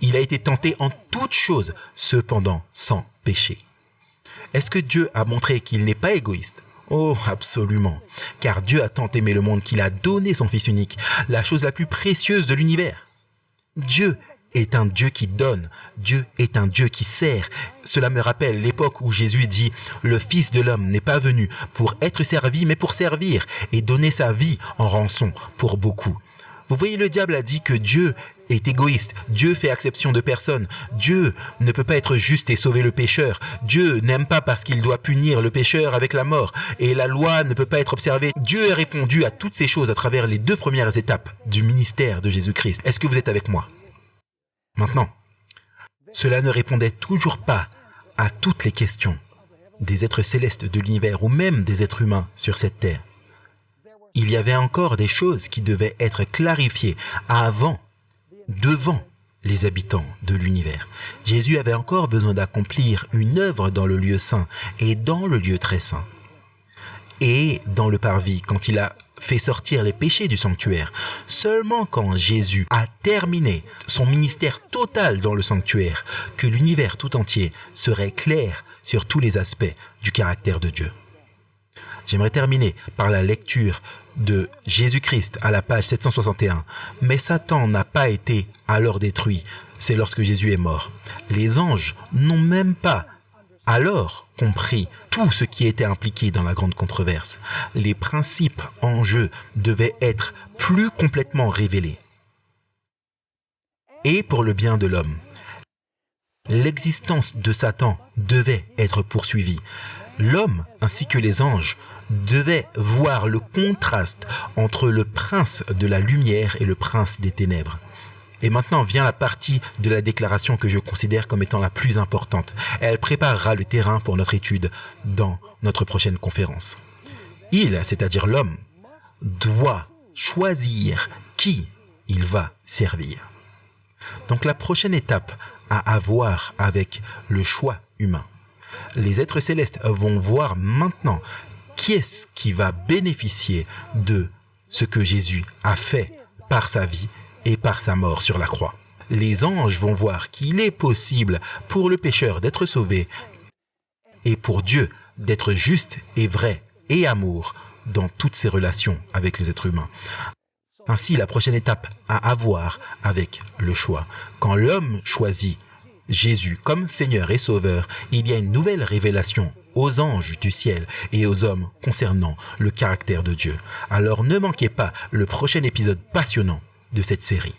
Il a été tenté en toutes choses, cependant sans péché. Est-ce que Dieu a montré qu'il n'est pas égoïste? Oh, absolument. Car Dieu a tant aimé le monde qu'il a donné son Fils unique, la chose la plus précieuse de l'univers. Dieu est un Dieu qui donne. Dieu est un Dieu qui sert. Cela me rappelle l'époque où Jésus dit « Le Fils de l'homme n'est pas venu pour être servi, mais pour servir et donner sa vie en rançon pour beaucoup. » Vous voyez, le diable a dit que Dieu est égoïste. Dieu fait exception de personne. Dieu ne peut pas être juste et sauver le pécheur. Dieu n'aime pas parce qu'il doit punir le pécheur avec la mort. Et la loi ne peut pas être observée. Dieu a répondu à toutes ces choses à travers les 2 premières étapes du ministère de Jésus-Christ. Est-ce que vous êtes avec moi? Maintenant, cela ne répondait toujours pas à toutes les questions des êtres célestes de l'univers ou même des êtres humains sur cette terre. Il y avait encore des choses qui devaient être clarifiées devant les habitants de l'univers. Jésus avait encore besoin d'accomplir une œuvre dans le lieu saint et dans le lieu très saint. Et dans le parvis, quand il a fait sortir les péchés du sanctuaire, seulement quand Jésus a terminé son ministère total dans le sanctuaire, que l'univers tout entier serait clair sur tous les aspects du caractère de Dieu. J'aimerais terminer par la lecture de Jésus-Christ à la page 761. Mais Satan n'a pas été alors détruit, c'est lorsque Jésus est mort. Les anges n'ont même pas alors compris tout ce qui était impliqué dans la grande controverse. Les principes en jeu devaient être plus complètement révélés. Et pour le bien de l'homme, l'existence de Satan devait être poursuivie. L'homme ainsi que les anges devaient voir le contraste entre le prince de la lumière et le prince des ténèbres. Et maintenant vient la partie de la déclaration que je considère comme étant la plus importante. Elle préparera le terrain pour notre étude dans notre prochaine conférence. Il, c'est-à-dire l'homme, doit choisir qui il va servir. Donc la prochaine étape a à voir avec le choix humain. Les êtres célestes vont voir maintenant qui est-ce qui va bénéficier de ce que Jésus a fait par sa vie et par sa mort sur la croix. Les anges vont voir qu'il est possible pour le pécheur d'être sauvé et pour Dieu d'être juste et vrai et amour dans toutes ses relations avec les êtres humains. Ainsi, la prochaine étape a à voir avec le choix. Quand l'homme choisit Jésus comme Seigneur et Sauveur, il y a une nouvelle révélation aux anges du ciel et aux hommes concernant le caractère de Dieu. Alors ne manquez pas le prochain épisode passionnant de cette série.